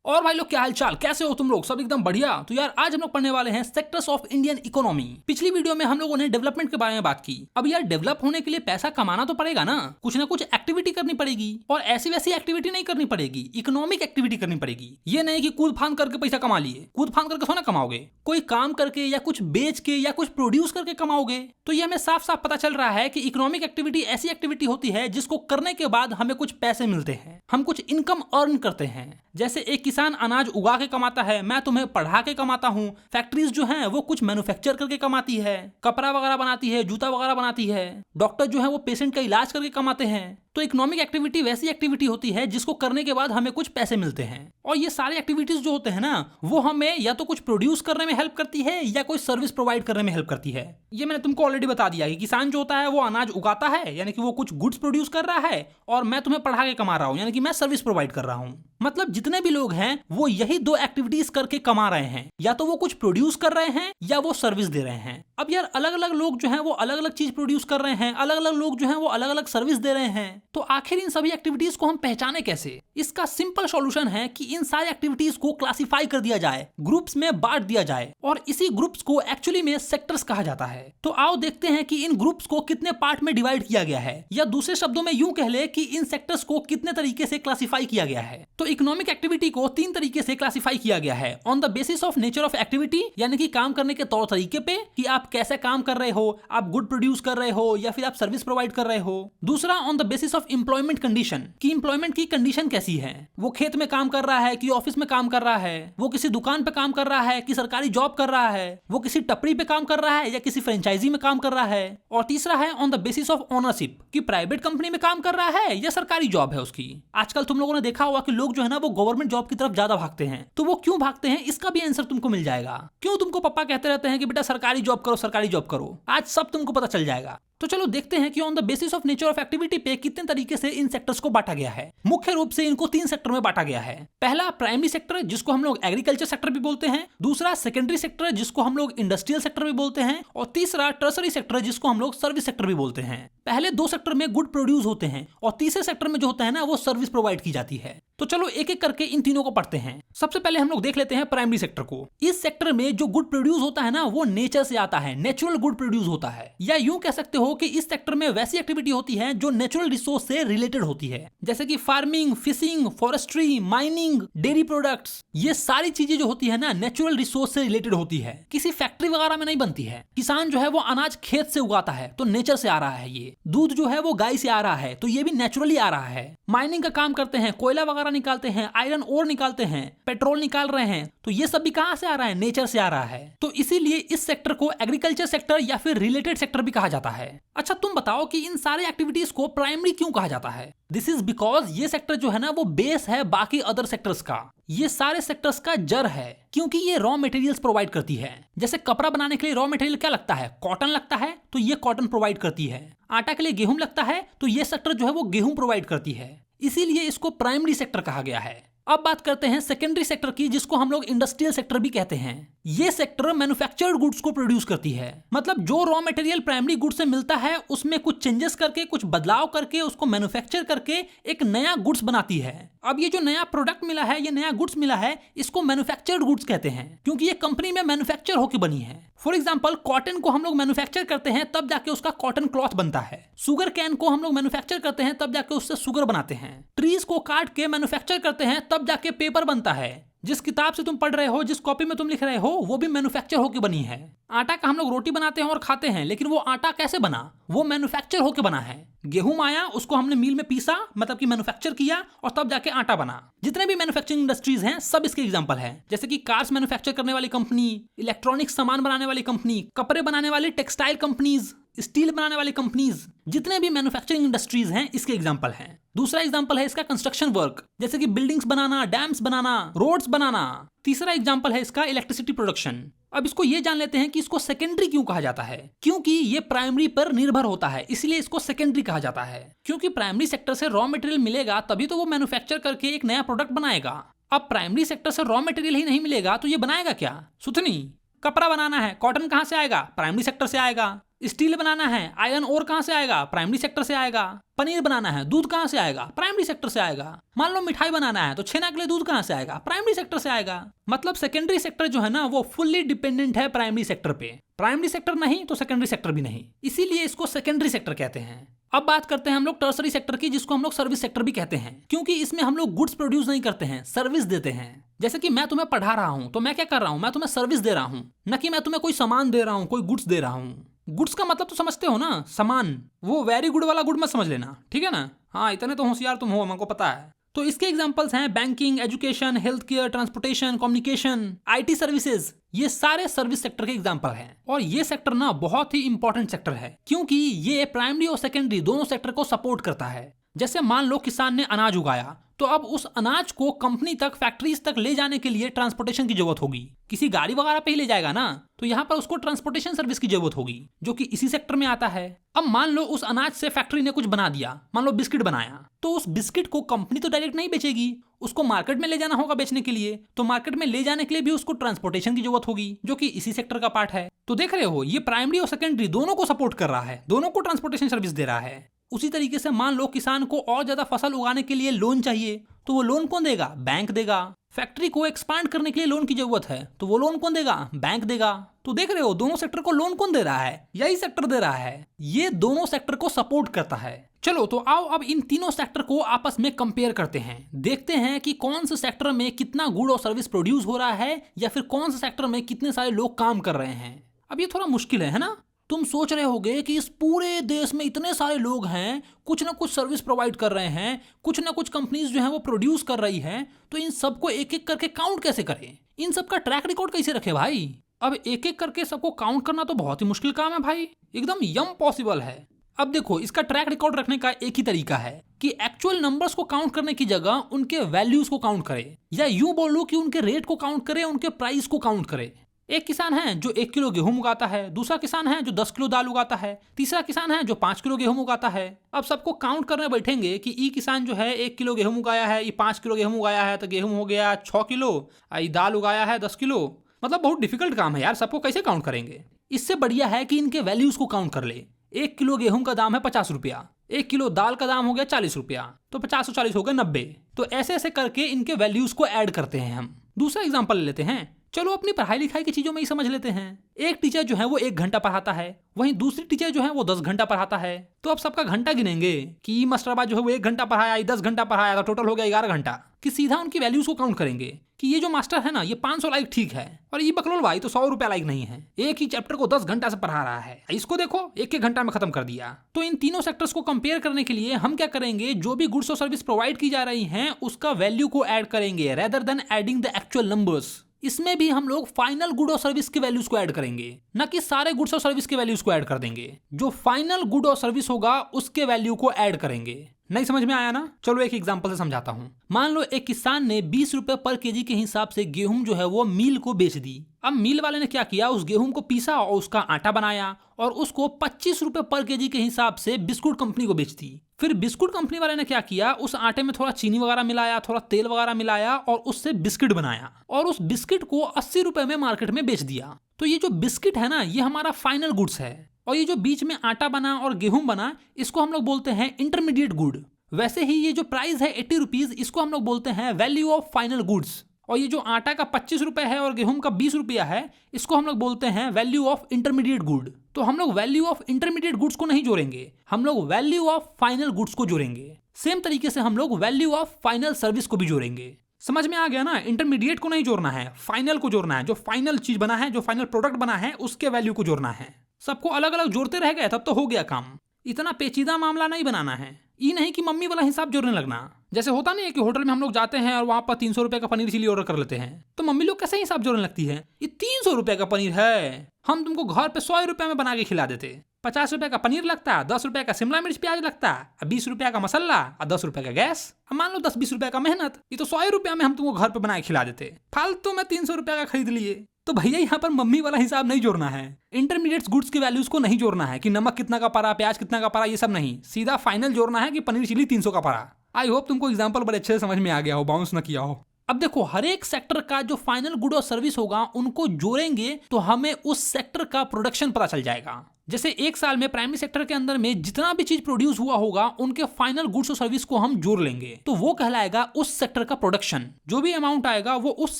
और भाई लोग क्या हाल चाल, कैसे हो तुम लोग? सब एकदम बढ़िया। तो यार आज हम लोग पढ़ने वाले हैं सेक्टर्स ऑफ इंडियन इकोनॉमी। पिछली वीडियो में हम लोगों ने डेवलपमेंट के बारे में बात की। अब यार डेवलप होने के लिए पैसा कमाना तो पड़ेगा ना कुछ एक्टिविटी करनी पड़ेगी, और ऐसी वैसी एक्टिविटी नहीं करनी पड़ेगी, इकोनॉमिक एक्टिविटी करनी पड़ेगी। ये नहीं कि कूद फान करके पैसा कमा लिए, कूद फान करके थोड़ा कमाओगे, कोई काम करके या कुछ बेच के या कुछ प्रोड्यूस करके कमाओगे। तो ये हमें साफ साफ पता चल रहा है कि इकोनॉमिक एक्टिविटी ऐसी एक्टिविटी होती है जिसको करने के बाद हमें कुछ पैसे मिलते हैं, हम कुछ इनकम अर्न करते हैं। जैसे एक किसान अनाज उगा के कमाता है, मैं तुम्हें पढ़ा के कमाता हूँ, फैक्ट्रीज जो हैं वो कुछ मैन्युफैक्चर करके कमाती है, कपड़ा वगैरह बनाती है, जूता वगैरह बनाती है, डॉक्टर जो है वो पेशेंट का इलाज करके कमाते हैं। तो इकोनॉमिक एक्टिविटी वैसी एक्टिविटी होती है जिसको करने के बाद हमें कुछ पैसे मिलते हैं। और ये सारी एक्टिविटीज जो होते हैं ना, वो हमें या तो कुछ प्रोड्यूस करने में हेल्प करती है या कोई सर्विस प्रोवाइड करने में हेल्प करती है। ये मैंने तुमको ऑलरेडी बता दिया कि किसान जो होता है वो अनाज उगाता है, यानी कि वो कुछ गुड्स प्रोड्यूस कर रहा है, और मैं तुम्हें पढ़ा के कमा रहा हूँ, यानी कि मैं सर्विस प्रोवाइड कर रहा हूँ। मतलब जितने भी लोग हैं वो यही दो एक्टिविटीज करके कमा रहे हैं, या तो वो कुछ प्रोड्यूस कर रहे हैं या वो सर्विस दे रहे हैं। अब यार अलग अलग लोग जो हैं वो अलग अलग चीज प्रोड्यूस कर रहे हैं, अलग अलग लोग जो हैं वो अलग अलग सर्विस दे रहे हैं। तो आखिर इन सभी एक्टिविटीज को हम पहचाने कैसे? इसका सिंपल सॉल्यूशन है कि इन सारी एक्टिविटीज को क्लासिफाई कर दिया जाए, ग्रुप्स में बांट दिया जाए, और इसी ग्रुप्स को एक्चुअली में सेक्टर्स कहा जाता है। तो आओ देखते हैं कि इन ग्रुप्स को कितने पार्ट में डिवाइड किया गया है, या दूसरे शब्दों में यूं कह ले कि इन सेक्टर्स को कितने तरीके से क्लासिफाई किया गया है। तो इकोनॉमिक एक्टिविटी को तीन तरीके से क्लासिफाई किया गया है। On the basis of nature of activity, यानी कि काम करने के तौर तरीके पे, कि आप कैसे काम कर रहे हो, आप गुड प्रोड्यूस कर रहे हो या फिर आप सर्विस प्रोवाइड कर रहे हो। दूसरा on the basis of employment condition, कि एम्प्लॉयमेंट की कंडीशन कैसी है, वो खेत में काम कर रहा है कि ऑफिस में काम कर रहा है, वो किसी दुकान पे काम कर रहा है कि सरकारी जॉब कर रहा है, वो किसी टपरी पे काम कर रहा है या किसी फ्रेंचाइजी में काम कर रहा है। और तीसरा है on the basis of ownership, कि प्राइवेट कंपनी में काम कर रहा है या सरकारी जॉब है उसकी। आजकल तुम लोगों ने देखा होगा कि लोग जो है ना वो गवर्नमेंट जॉब की तरफ ज्यादा भागते हैं। तो वो क्यों भागते हैं, इसका भी आंसर तुमको मिल जाएगा। क्यों तुमको पापा कहते रहते हैं कि बेटा सरकारी जॉब करो, सरकारी जॉब करो, आज सब तुमको पता चल जाएगा। तो चलो देखते हैं कि on the basis of nature of activity पे कितने तरीके से इन सेक्टर्स को बांटा गया है। मुख्य रूप से इनको तीन सेक्टर में बांटा गया है। पहला प्राइमरी सेक्टर, जिसको हम लोग एग्रीकल्चर सेक्टर भी बोलते हैं। दूसरा सेकेंडरी सेक्टर, जिसको हम लोग इंडस्ट्रियल सेक्टर भी बोलते हैं। और तीसरा टर्सरी सेक्टर, जिसको हम लोग सर्विस सेक्टर भी बोलते हैं। पहले दो सेक्टर में गुड प्रोड्यूस होते हैं, और तीसरे सेक्टर में जो होता है ना वो सर्विस प्रोवाइड की जाती है। तो चलो एक एक करके इन तीनों को पढ़ते हैं। सबसे पहले हम लोग देख लेते हैं प्राइमरी सेक्टर को। इस सेक्टर में जो गुड प्रोड्यूस होता है ना वो नेचर से आता है, नेचुरल गुड प्रोड्यूस होता है, या यूं कह सकते हो कि इस सेक्टर में वैसी एक्टिविटी होती है जो नेचुरल रिसोर्स से रिलेटेड होती है, जैसे कि farming, fishing, forestry, mining, dairy products. ये सारी चीजें जो होती है ना नेचुरल रिसोर्स से रिलेटेड होती है, किसी फैक्ट्री वगैरह में नहीं बनती है। किसान जो है वो अनाज खेत से उगाता है तो नेचर से आ रहा है। ये दूध जो है वो गाय से आ रहा है तो ये भी नेचुरली आ रहा है। माइनिंग का काम करते हैं, कोयला वगैरह निकालते हैं, आयरन ओर निकालते हैं, पेट्रोल निकाल रहे हैं, तो ये सब भी कहां से आ रहा है? नेचर से आ रहा है। तो इसीलिए इस सेक्टर को एग्रीकल्चर सेक्टर या फिर रिलेटेड सेक्टर भी कहा जाता है। अच्छा तुम बताओ कि इन सारे एक्टिविटीज को प्राइमरी क्यों कहा जाता है? दिस इज बिकॉज ये सेक्टर जो है ना वो बेस है बाकी अदर सेक्टर्स का। ये सारे सेक्टर्स का जड़ है, क्योंकि ये रॉ मटेरियल्स प्रोवाइड करती है। जैसे कपड़ा बनाने के लिए रॉ मटेरियल क्या लगता है? कॉटन लगता है, तो ये कॉटन प्रोवाइड करती है। आटा के लिए गेहूं लगता है, तो ये सेक्टर जो है वो गेहूं प्रोवाइड करती है। इसीलिए इसको प्राइमरी सेक्टर कहा गया है। अब बात करते हैं सेकेंडरी सेक्टर की, जिसको हम लोग इंडस्ट्रियल सेक्टर भी कहते हैं। ये सेक्टर मैन्युफैक्चर्ड गुड्स को प्रोड्यूस करती है, मतलब जो रॉ मटेरियल प्राइमरी गुड्स से मिलता है उसमें कुछ चेंजेस करके, कुछ बदलाव करके, उसको मैन्युफैक्चर करके एक नया गुड्स बनाती है। अब ये जो नया प्रोडक्ट मिला है, ये नया गुड्स मिला है, इसको मैन्युफैक्चर्ड गुड्स कहते हैं, क्योंकि ये कंपनी में मैन्युफैक्चर होकर बनी है। फॉर एग्जाम्पल कॉटन को हम लोग मैन्युफैक्चर करते हैं तब जाके उसका कॉटन क्लॉथ बनता है। शुगर कैन को हम लोग मैन्युफैक्चर करते हैं तब जाके उससे शुगर बनाते हैं। ट्रीज को काट के मैन्युफैक्चर करते हैं तब जाके पेपर बनता है। जिस किताब से तुम पढ़ रहे हो, जिस कॉपी में तुम लिख रहे हो, वो भी मैन्युफैक्चर होकर बनी है। आटा का हम लोग रोटी बनाते हैं और खाते हैं, लेकिन वो आटा कैसे बना? वो मैन्युफैक्चर होकर बना है। गेहूं आया, उसको हमने मिल में पीसा, मतलब कि मैन्युफैक्चर किया, और तब जाके आटा बना। जितने भी मैन्युफैक्चरिंग इंडस्ट्रीज हैं सब इसके एग्जांपल हैं, जैसे कि कार्स मैन्युफैक्चर करने वाली कंपनी, इलेक्ट्रॉनिक्स सामान बनाने वाली कंपनी, कपड़े बनाने वाली टेक्सटाइल कंपनीज, स्टील बनाने वाली कंपनीज, जितने भी मैन्युफैक्चरिंग इंडस्ट्रीज हैं इसके एग्जांपल हैं। दूसरा एग्जांपल है इसका कंस्ट्रक्शन वर्क, जैसे कि बिल्डिंग्स बनाना, डैम्स बनाना, रोड्स बनाना। तीसरा एग्जांपल है इसका इलेक्ट्रिसिटी प्रोडक्शन। अब इसको ये जान लेते हैं कि इसको सेकेंडरी क्यों कहा जाता है। क्योंकि ये प्राइमरी पर निर्भर होता है, इसलिए इसको सेकेंडरी कहा जाता है। क्योंकि प्राइमरी सेक्टर से रॉ मटेरियल मिलेगा तभी तो वो मैन्युफैक्चर करके एक नया प्रोडक्ट बनाएगा। अब प्राइमरी सेक्टर से रॉ मटेरियल ही नहीं मिलेगा तो ये बनाएगा क्या? सुथनी कपड़ा बनाना है, कॉटन कहां से आएगा? प्राइमरी सेक्टर से आएगा। स्टील बनाना है, आयरन ओर कहां से आएगा? प्राइमरी सेक्टर से आएगा। पनीर बनाना है, दूध कहां से आएगा? प्राइमरी सेक्टर से आएगा। मान लो मिठाई बनाना है तो छेना के लिए दूध कहां से आएगा? प्राइमरी सेक्टर से आएगा। मतलब सेकेंडरी सेक्टर जो है ना वो फुल्ली डिपेंडेंट है प्राइमरी सेक्टर पे। प्राइमरी सेक्टर नहीं तो सेकेंडरी सेक्टर भी नहीं, इसीलिए इसको सेकेंडरी सेक्टर कहते हैं। अब बात करते हैं हम लोग टर्सरी सेक्टर की, जिसको हम लोग सर्विस सेक्टर भी कहते हैं, क्योंकि इसमें हम लोग गुड्स प्रोड्यूस नहीं करते हैं, सर्विस देते हैं। जैसे कि मैं तुम्हें पढ़ा रहा हूं तो मैं क्या कर रहा हूं? मैं तुम्हें सर्विस दे रहा हूं, न कि मैं तुम्हें कोई सामान दे रहा हूं, कोई गुड्स दे रहा हूं। गुड्स का मतलब तो समझते हो ना, सामान। वो वेरी गुड वाला गुड मत समझ लेना, ठीक है ना? हाँ, इतने तो होशियार तुम हो, हमको पता है। तो इसके एग्जांपल्स हैं banking, education, health care, transportation, communication, IT services. ये सारे सर्विस सेक्टर के एग्जांपल हैं। और ये सेक्टर ना बहुत ही इंपॉर्टेंट सेक्टर है, क्योंकि ये प्राइमरी और सेकेंडरी दोनों सेक्टर को सपोर्ट करता है। जैसे मान लो किसान ने अनाज उगाया, तो अब उस अनाज को कंपनी तक, फैक्ट्रीज तक ले जाने के लिए ट्रांसपोर्टेशन की जरूरत होगी। किसी गाड़ी वगैरह पे ही ले जाएगा ना, तो यहाँ पर उसको ट्रांसपोर्टेशन सर्विस की जरूरत होगी, जो कि इसी सेक्टर में आता है। अब मान लो उस अनाज से फैक्ट्री ने कुछ बना दिया, मान लो बिस्किट बनाया, तो उस बिस्किट को कंपनी तो डायरेक्ट नहीं बेचेगी, उसको मार्केट में ले जाना होगा बेचने के लिए। तो मार्केट में ले जाने के लिए भी उसको ट्रांसपोर्टेशन की जरूरत होगी, जो कि इसी सेक्टर का पार्ट है। तो देख रहे हो, ये प्राइमरी और सेकेंडरी दोनों को सपोर्ट कर रहा है, दोनों को ट्रांसपोर्टेशन सर्विस दे रहा है। उसी तरीके से मान लो किसान को और ज्यादा फसल उगाने के लिए लोन चाहिए, तो वो लोन कौन देगा? बैंक देगा। फैक्ट्री को एक्सपांड करने के लिए लोन की जरूरत है, तो वो लोन कौन देगा? बैंक देगा। तो देख रहे हो, दोनों सेक्टर को लोन कौन दे रहा है? यही सेक्टर दे रहा है। ये दोनों सेक्टर को सपोर्ट करता है। चलो तो आओ अब इन तीनों सेक्टर को आपस में कंपेयर करते हैं, देखते हैं कि कौन से सेक्टर में कितना गुड और सर्विस प्रोड्यूस हो रहा है, या फिर कौन से सेक्टर में कितने सारे लोग काम कर रहे हैं। अब ये थोड़ा मुश्किल है ना? तुम सोच रहे होगे कि इस पूरे देश में इतने सारे लोग हैं, कुछ ना कुछ सर्विस प्रोवाइड कर रहे हैं, कुछ ना कुछ कंपनीज जो है वो प्रोड्यूस कर रही हैं, तो इन सबको एक एक करके काउंट कैसे करें? इन सबका ट्रैक रिकॉर्ड कैसे रखे भाई? अब एक एक करके सबको काउंट करना तो बहुत ही मुश्किल काम है भाई, एकदम इम्पॉसिबल है। अब देखो, इसका ट्रैक रिकॉर्ड रखने का एक ही तरीका है कि एक्चुअल नंबर्स को काउंट करने की जगह उनके वैल्यूज को काउंट करे, या यूं बोलो कि उनके रेट को काउंट करे, उनके प्राइस को काउंट करे। एक किसान है जो 1 किलो गेहूं उगाता है, दूसरा किसान है जो 10 किलो दाल उगाता है, तीसरा किसान है जो 5 किलो गेहूं उगाता है। अब सबको काउंट करने बैठेंगे कि ई किसान जो है 1 किलो गेहूं उगाया है, ये 5 किलो गेहूं उगाया है, तो गेहूं हो गया 6 किलो, ये दाल उगाया है 10 किलो। मतलब बहुत डिफिकल्ट काम है यार, सबको कैसे काउंट करेंगे? इससे बढ़िया है कि इनके वैल्यूज को काउंट कर ले। 1 किलो गेहूं का दाम है 50 रुपया, 1 किलो दाल का दाम हो गया 40 रुपया, तो 50 और 40 हो गए 90। तो ऐसे ऐसे करके इनके वैल्यूज को ऐड करते हैं हम। दूसरा एग्जाम्पल ले लेते हैं। चलो अपनी पढ़ाई लिखाई की चीजों में ही समझ लेते हैं। एक टीचर जो है वो 1 घंटा पढ़ाता है, वहीं दूसरी टीचर जो है वो 10 घंटा पढ़ाता है। तो अब सबका घंटा गिनेंगे कि मास्टरबा जो है वो 1 घंटा पढ़ाया, 10 घंटा पढ़ाया, तो टोटल हो गया 11 घंटा। कि सीधा उनकी वैल्यूज को काउंट करेंगे कि ये जो मास्टर है ना, ये 500 लाइक ठीक है, और ये बकलोल भाई तो 100 रुपया लाइक नहीं है, एक ही चैप्टर को 10 घंटा से पढ़ा रहा है, इसको देखो 1 घंटा में खत्म कर दिया। तो इन तीनों सेक्टर्स को कंपेयर करने के लिए हम क्या करेंगे? जो भी गुड्स और सर्विस प्रोवाइड की जा रही हैं उसका वैल्यू को ऐड करेंगे, rather than adding the actual numbers. इसमें भी हम लोग फाइनल गुड और सर्विस के वैल्यूज को ऐड करेंगे, न कि सारे गुड्स और सर्विस के वैल्यूज को ऐड कर देंगे। जो फाइनल गुड और सर्विस होगा उसके वैल्यू को ऐड करेंगे। नहीं समझ में आया ना? चलो एक एग्जांपल से समझाता हूँ। मान लो एक किसान ने 20 रुपए पर केजी के हिसाब से गेहूं जो है वो मील को बेच दी। अब मील वाले ने क्या किया? उस गेहूं को पीसा और उसका आटा बनाया, और उसको 25 रुपए पर केजी के हिसाब से बिस्कुट कंपनी को बेच दी। फिर बिस्कुट कंपनी वाले ने क्या किया? उस आटे में थोड़ा चीनी वगैरह मिलाया, थोड़ा तेल वगैरह मिलाया, और उससे बिस्किट बनाया, और उस बिस्किट को 80 रुपए में मार्केट में बेच दिया। तो ये जो बिस्किट है ना, ये हमारा फाइनल गुड्स है। और ये जो बीच में आटा बना और गेहूं बना, इसको हम लोग बोलते हैं इंटरमीडिएट गुड। वैसे ही ये जो प्राइस है 80 रुपीज, इसको हम लोग बोलते हैं वैल्यू ऑफ फाइनल गुड्स। और ये जो आटा का 25 रुपए है और गेहूं का 20 रुपया है, इसको हम लोग बोलते हैं वैल्यू ऑफ इंटरमीडिएट गुड। तो हम लोग वैल्यू ऑफ इंटरमीडिएट गुड्स को नहीं जोड़ेंगे, हम लोग वैल्यू ऑफ फाइनल गुड्स को जोड़ेंगे। सेम तरीके से हम लोग वैल्यू ऑफ फाइनल सर्विस को भी जोड़ेंगे। समझ में आ गया ना? इंटरमीडिएट को नहीं जोड़ना है, फाइनल को जोड़ना है। जो फाइनल चीज बना है, जो फाइनल प्रोडक्ट बना है, उसके वैल्यू को जोड़ना है। सबको अलग अलग जोड़ते रह गए तब तो हो गया काम। इतना पेचीदा मामला नहीं बनाना है। ये नहीं कि मम्मी वाला हिसाब जोड़ने लगना। जैसे होता नहीं है कि होटल में हम लोग जाते हैं और वहां पर 300 रुपए का पनीर चिली ऑर्डर कर लेते हैं, तो मम्मी लोग कैसे हिसाब जोड़ने लगती है? ये 300 रुपए का पनीर है, हम तुमको घर पे 100 रुपए में बना के खिला देते। 50 रुपए का पनीर लगता, 10 रुपए का शिमला मिर्च प्याज लगता, 20 रुपए का मसाला और 10 रुपए का गैस। अब मान लो 10-20 रुपए का मेहनत, ये तो 100 रुपया में हम तुमको घर पे बना के खिला देते। फालतू में 300 रुपए का खरीद लिए। तो भैया यहाँ पर मम्मी वाला हिसाब नहीं जोड़ना है, इंटरमीडिएट गुड्स की वैल्यूज को नहीं जोड़ना है कि नमक कितना का पड़ा, प्याज कितना का पड़ा, ये सब नहीं। सीधा फाइनल जोड़ना है कि पनीर चिली 300 का पड़ा। आई होप तुमको एग्जांपल बड़े अच्छे से समझ में आ गया हो, बाउंस न किया हो। अब देखो हर एक सेक्टर का जो फाइनल गुड और सर्विस होगा उनको जोड़ेंगे तो हमें उस सेक्टर का प्रोडक्शन पता चल जाएगा। जैसे एक साल में प्राइमरी सेक्टर के अंदर में जितना भी चीज प्रोड्यूस हुआ होगा उनके फाइनल गुड्स और सर्विस को हम जोड़ लेंगे तो वो कहलाएगा उस सेक्टर का प्रोडक्शन। जो भी अमाउंट आएगा वो उस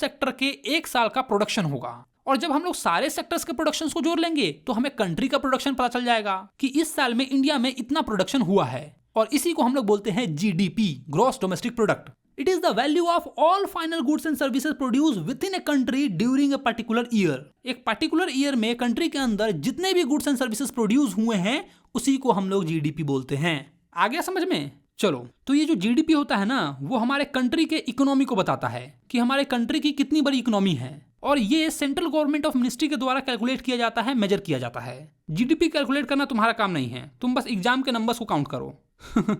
सेक्टर के एक साल का प्रोडक्शन होगा। और जब हम लोग सारे सेक्टर्स के प्रोडक्शन को जोड़ लेंगे तो हमें कंट्री का प्रोडक्शन पता चल जाएगा कि इस साल में इंडिया में इतना प्रोडक्शन हुआ है। और इसी को हम लोग बोलते हैं GDP, gross domestic product. It is the value of all final goods and services produce with in a country during a particular year. एक पर्टिकुलर ईयर में कंट्री के अंदर जितने भी गुड्स एंड सर्विसेज प्रोड्यूस हुए हैं उसी को हम लोग जीडीपी बोलते हैं। आ गया समझ में? चलो, तो ये जो जीडीपी होता है ना वो हमारे कंट्री के इकोनॉमी को बताता है कि हमारे कंट्री की कितनी बड़ी इकोनॉमी है। और ये सेंट्रल गवर्नमेंट ऑफ मिनिस्ट्री के द्वारा कैलकुलेट किया जाता है, मेजर किया जाता है। जीडीपी कैलकुलेट करना तुम्हारा काम नहीं है, तुम बस एग्जाम के नंबर्स को काउंट करो।